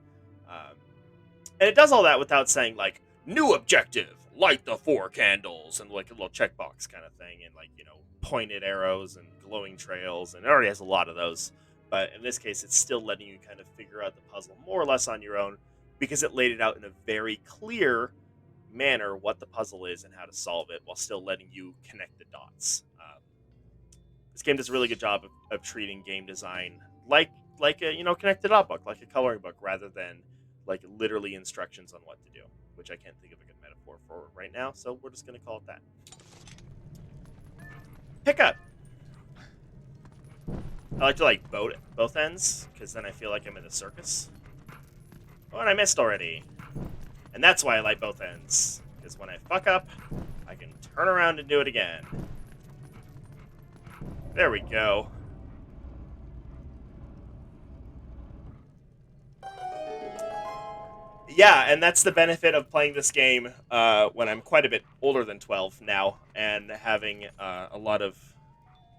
And it does all that without saying, like, new objective, light the 4 candles, and like a little checkbox kind of thing, and like, you know, pointed arrows and glowing trails, and it already has a lot of those. But in this case, it's still letting you kind of figure out the puzzle more or less on your own, because it laid it out in a very clear manner what the puzzle is and how to solve it, while still letting you connect the dots. This game does a really good job of treating game design like a, you know, connected up book, like a coloring book, rather than like literally instructions on what to do, which I can't think of a good metaphor for right now, so we're just going to call it that. Pick up! I like to like both ends, because then I feel like I'm in a circus. Oh, and I missed already. And that's why I like both ends, because when I fuck up, I can turn around and do it again. There we go. Yeah, and that's the benefit of playing this game when I'm quite a bit older than 12 now, and having a lot of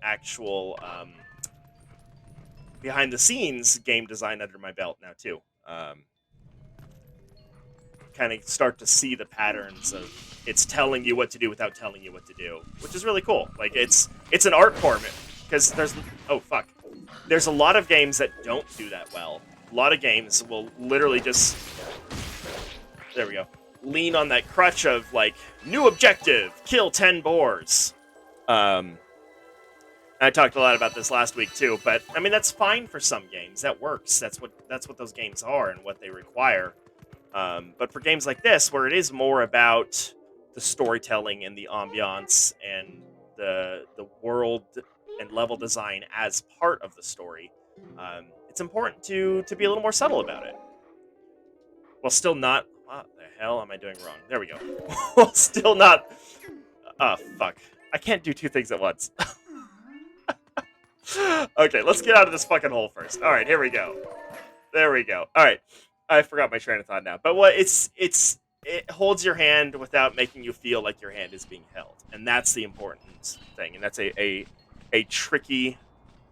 actual behind-the-scenes game design under my belt now, too. Kind of start to see the patterns of it's telling you what to do without telling you what to do, which is really cool. Like, it's an art form, because there's... Oh, fuck. There's a lot of games that don't do that well. A lot of games will literally just... There we go. Lean on that crutch of, like, new objective, kill 10 boars. I talked a lot about this last week, too, but, I mean, that's fine for some games. That works. That's what those games are and what they require. But for games like this, where it is more about the storytelling and the ambiance and the world and level design as part of the story, it's important to be a little more subtle about it, while still not. What the hell am I doing wrong? There we go. While still not. Oh fuck! I can't do two things at once. Okay, let's get out of this fucking hole first. All right, here we go. There we go. All right, I forgot my train of thought now. But what it holds your hand without making you feel like your hand is being held, and that's the important thing, and that's a tricky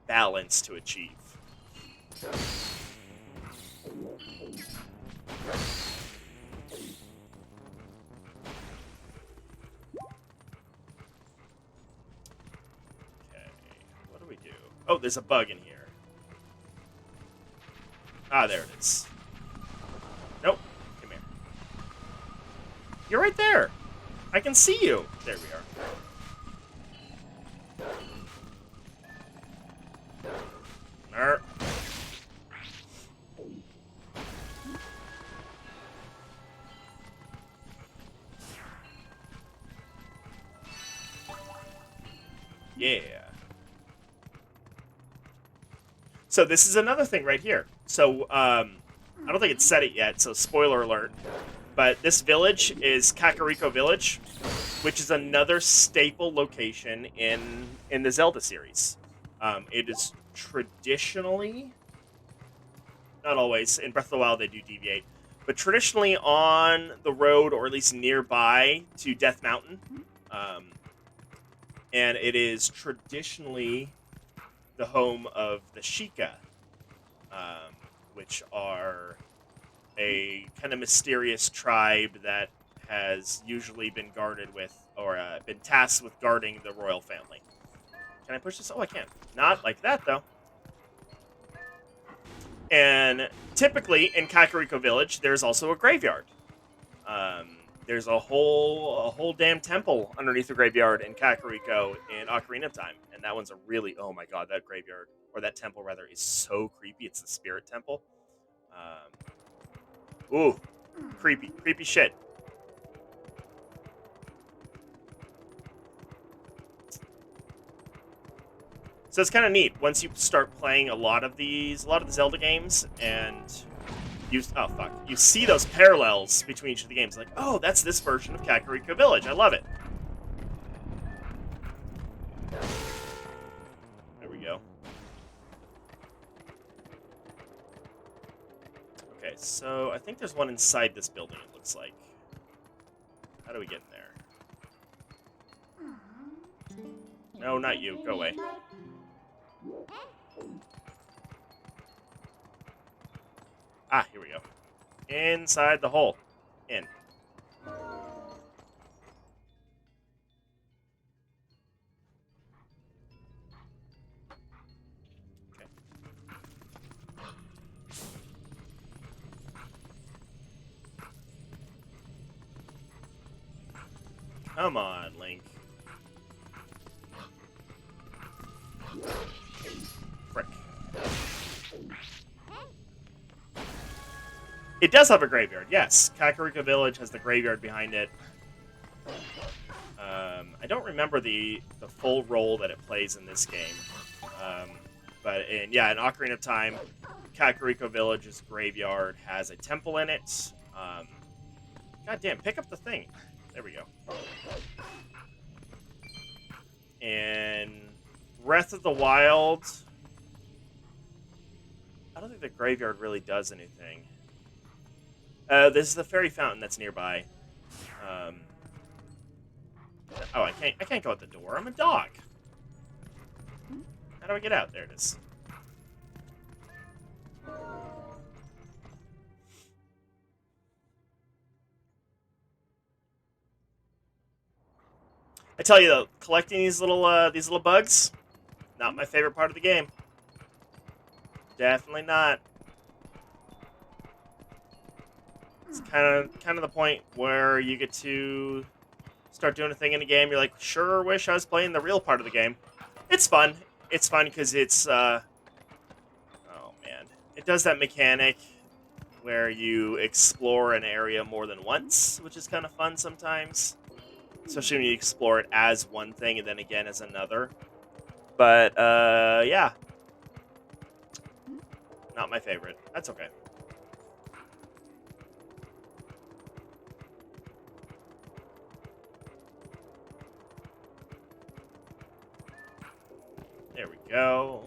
balance to achieve. Okay, what do we do? Oh, there's a bug in here. Ah, there it is. Nope. Come here. You're right there. I can see you. There we are. Arr. Yeah. So this is another thing right here. So I don't think it said it yet, so spoiler alert. But this village is Kakariko Village, which is another staple location in the Zelda series. It is traditionally, not always, in Breath of the Wild they do deviate, but traditionally on the road, or at least nearby to Death Mountain. And it is traditionally the home of the Sheikah, which are a kind of mysterious tribe that has usually been guarded with, or been tasked with guarding the royal family. Can I push this? Oh, I can. Not like that, though. And typically in Kakariko Village, there's also a graveyard. There's a whole damn temple underneath the graveyard in Kakariko in Ocarina of Time, and that one's a really, oh my god, that graveyard, or that temple rather, is so creepy. It's the spirit temple. Ooh, creepy shit. So it's kind of neat once you start playing a lot of the Zelda games, and you see those parallels between each of the games. Like, oh, that's this version of Kakariko Village. I love it. There we go. Okay, so I think there's one inside this building. It looks like. How do we get in there? No, not you. Go away. Ah, here we go. Inside the hole. In. Okay. Come on, Link. Frick. It does have a graveyard, yes. Kakariko Village has the graveyard behind it. I don't remember the full role that it plays in this game. But in Ocarina of Time, Kakariko Village's graveyard has a temple in it. God damn, pick up the thing. There we go. In Breath of the Wild, I don't think the graveyard really does anything. This is the fairy fountain that's nearby. Oh, I can't go out the door. I'm a dog. How do I get out? There it is. I tell you though, collecting these little bugs, not my favorite part of the game. Definitely not. It's kind of the point where you get to start doing a thing in a game. You're like, sure, wish I was playing the real part of the game. It's fun. It's fun because it's oh man, it does that mechanic where you explore an area more than once, which is kind of fun sometimes. especially when you explore it as one thing and then again as another. But yeah, not my favorite. That's okay. There we go.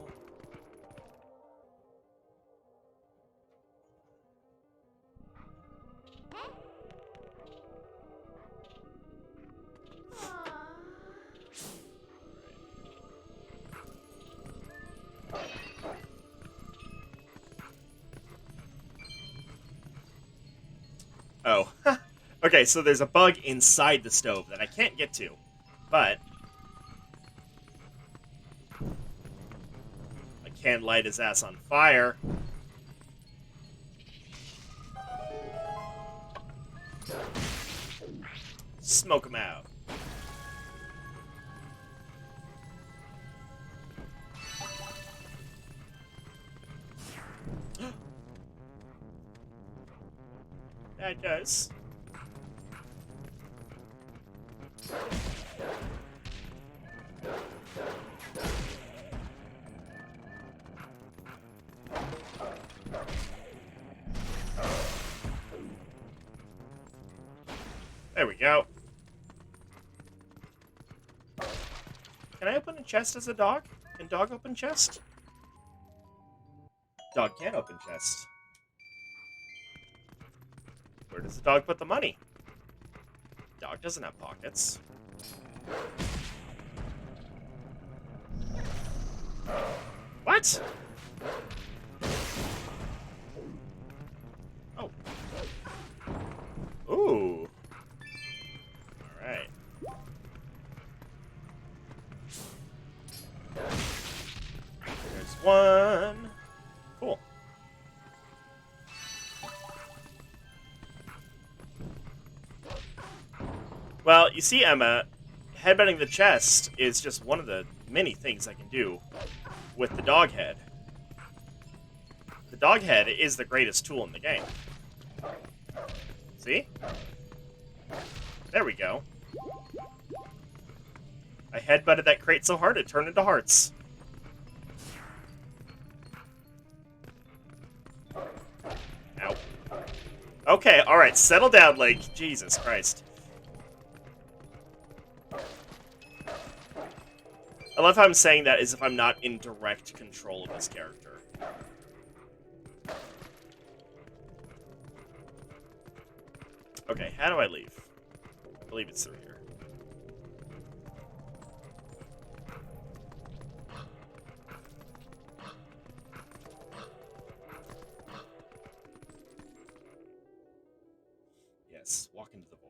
Oh, okay, so there's a bug inside the stove that I can't get to, but I can light his ass on fire. Smoke him out. That does. There we go. Can I open a chest as a dog? Can dog open chest? Dog can't open chest. Where does the dog put the money? Dog doesn't have pockets. What? Oh. Ooh. Alright. There's one. Cool. Well, you see, Emma, headbutting the chest is just one of the many things I can do with the dog head. The dog head is the greatest tool in the game. See? There we go. I headbutted that crate so hard it turned into hearts. Ow. Okay, alright, settle down, Lake. Jesus Christ. I love how I'm saying that as if I'm not in direct control of this character. Okay, how do I leave? I believe it's through here. Yes, walk into the void.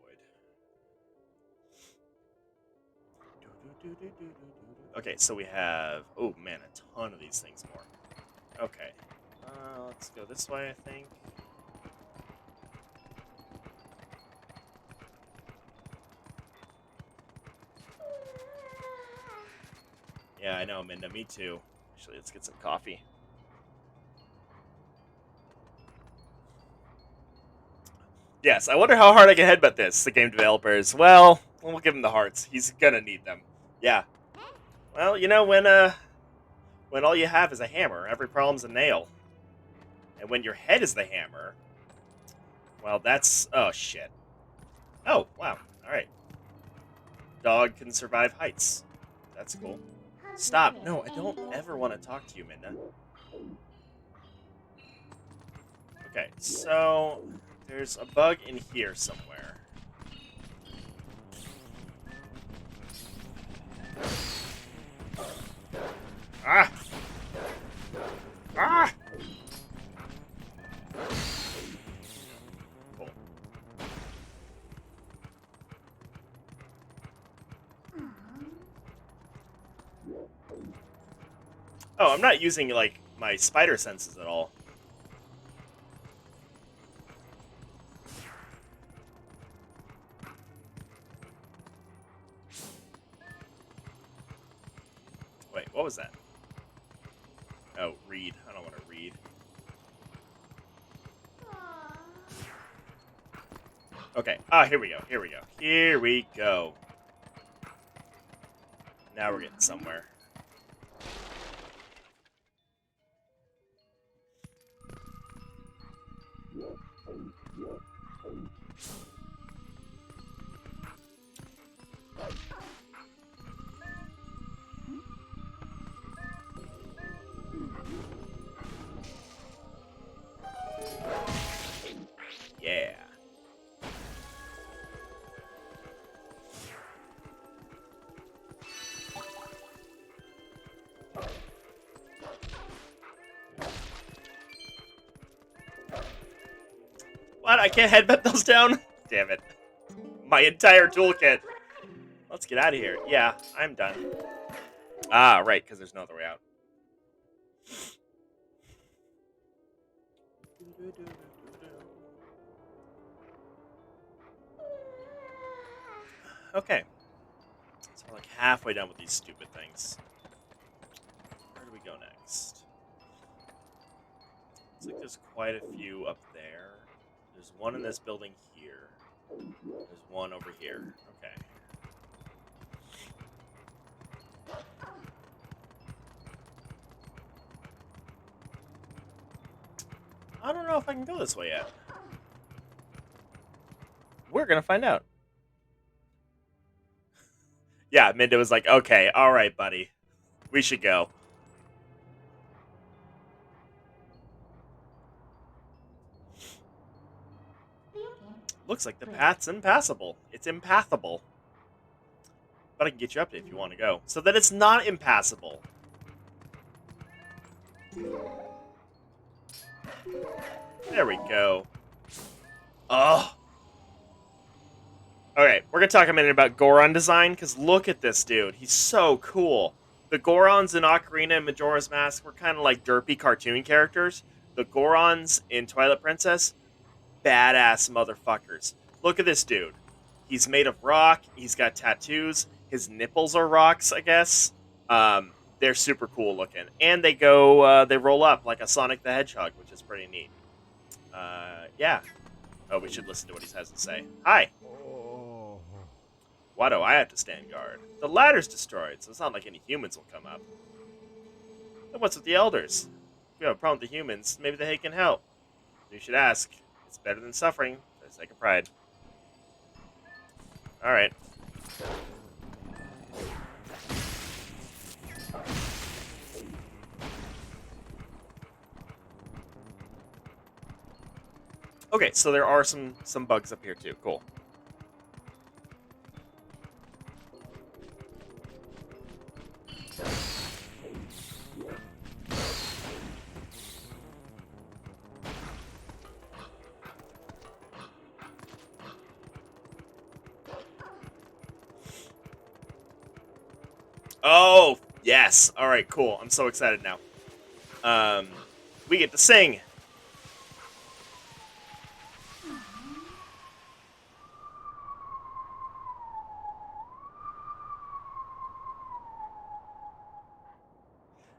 Okay, so we have... Oh, man, a ton of these things more. Okay. Let's go this way, I think. Yeah, I know, Minda. Me too. Actually, let's get some coffee. Yes, I wonder how hard I can headbutt this, the game developers. Well, we'll give him the hearts. He's gonna need them. Yeah. Well, you know, when all you have is a hammer, every problem's a nail. And when your head is the hammer, well, that's... Oh, shit. Oh, wow. Alright. Dog can survive heights. That's cool. Stop. No, I don't ever want to talk to you, Minda. Okay, so... There's a bug in here somewhere. Ah! Ah! Cool. Oh, I'm not using, like, my spider senses at all. Wait, what was that? Oh, read. I don't want to read. Okay. Ah, here we go. Here we go. Here we go. Now we're getting somewhere. Yeah. What? I can't headbutt those down? Damn it. My entire toolkit. Let's get out of here. Yeah, I'm done. Ah, right, because there's no other way out. Okay. So we're like halfway done with these stupid things. Where do we go next? Looks like there's quite a few up there. There's one in this building here. There's one over here. Okay. I don't know if I can go this way yet. We're gonna find out. Yeah, Minda was like, okay, alright, buddy. We should go. Looks like the path's impassable. It's impassable. But I can get you up there if you want to go. So that it's not impassable. There we go. Oh. Okay, we're going to talk a minute about Goron design, because look at this dude. He's so cool. The Gorons in Ocarina and Majora's Mask were kind of like derpy cartoon characters. The Gorons in Twilight Princess, badass motherfuckers. Look at this dude. He's made of rock. He's got tattoos. His nipples are rocks, I guess. They're super cool looking, and they roll up like a Sonic the Hedgehog, which is pretty neat. Yeah. Oh, we should listen to what he has to say. Hi. Why do I have to stand guard? The ladder's destroyed, so it's not like any humans will come up. Then what's with the elders? If you have a problem with the humans, maybe they can help. You should ask. It's better than suffering for the sake of pride. Alright. Okay, so there are some bugs up here too. Cool. Oh, yes. All right, cool. I'm so excited now. We get to sing.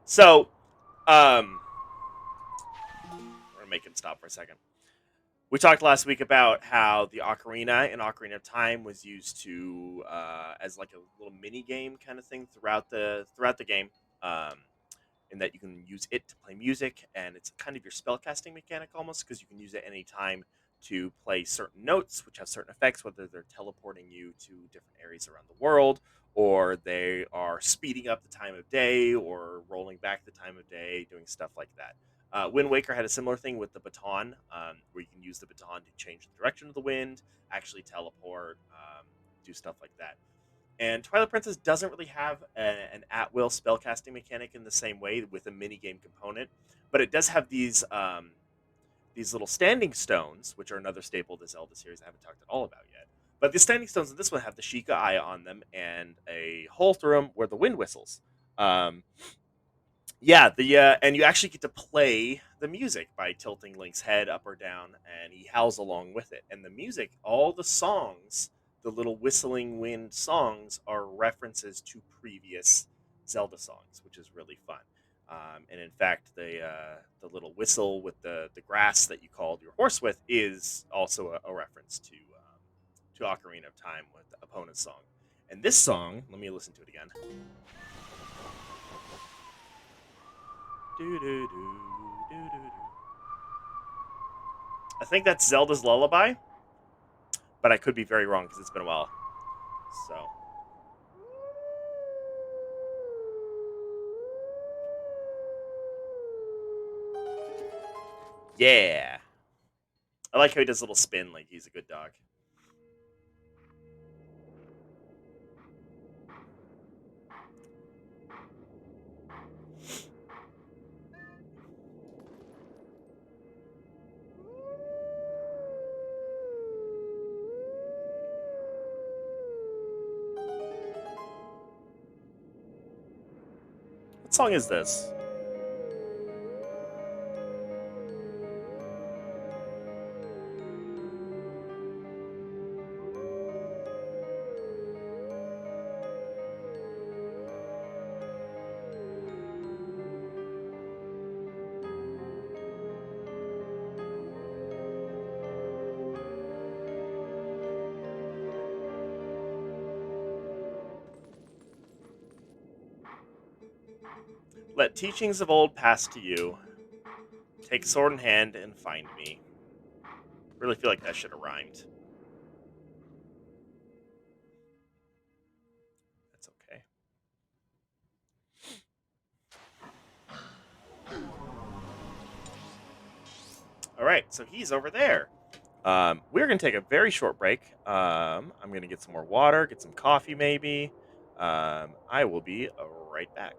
So, we're gonna make him stop for a second. We talked last week about how the ocarina in Ocarina of Time was used to as like a little mini game kind of thing throughout the game, um, in that you can use it to play music, and it's kind of your spellcasting mechanic almost, because you can use it any time to play certain notes, which have certain effects, whether they're teleporting you to different areas around the world, or they are speeding up the time of day, or rolling back the time of day, doing stuff like that. Wind Waker had a similar thing with the baton, where you can use the baton to change the direction of the wind, actually teleport, do stuff like that. And Twilight Princess doesn't really have an at-will spellcasting mechanic in the same way with a mini-game component, but it does have these little standing stones, which are another staple of the Zelda series I haven't talked at all about yet. But the standing stones in this one have the Sheikah Eye on them and a hole through them where the wind whistles. Um, yeah, the and you actually get to play the music by tilting Link's head up or down, and he howls along with it. And the music, all the songs, the little whistling wind songs, are references to previous Zelda songs, which is really fun. And in fact, the little whistle with the grass that you called your horse with is also a reference to Ocarina of Time with the opponent's song. And this song, let me listen to it again. I think that's Zelda's Lullaby, but I could be very wrong because it's been a while. So, yeah. I like how he does a little spin like he's a good dog. What song is this? Let teachings of old pass to you. Take sword in hand and find me. Really feel like that should have rhymed. That's okay. All right, so he's over there. We're going to take a very short break. I'm going to get some more water, get some coffee maybe. I will be right back.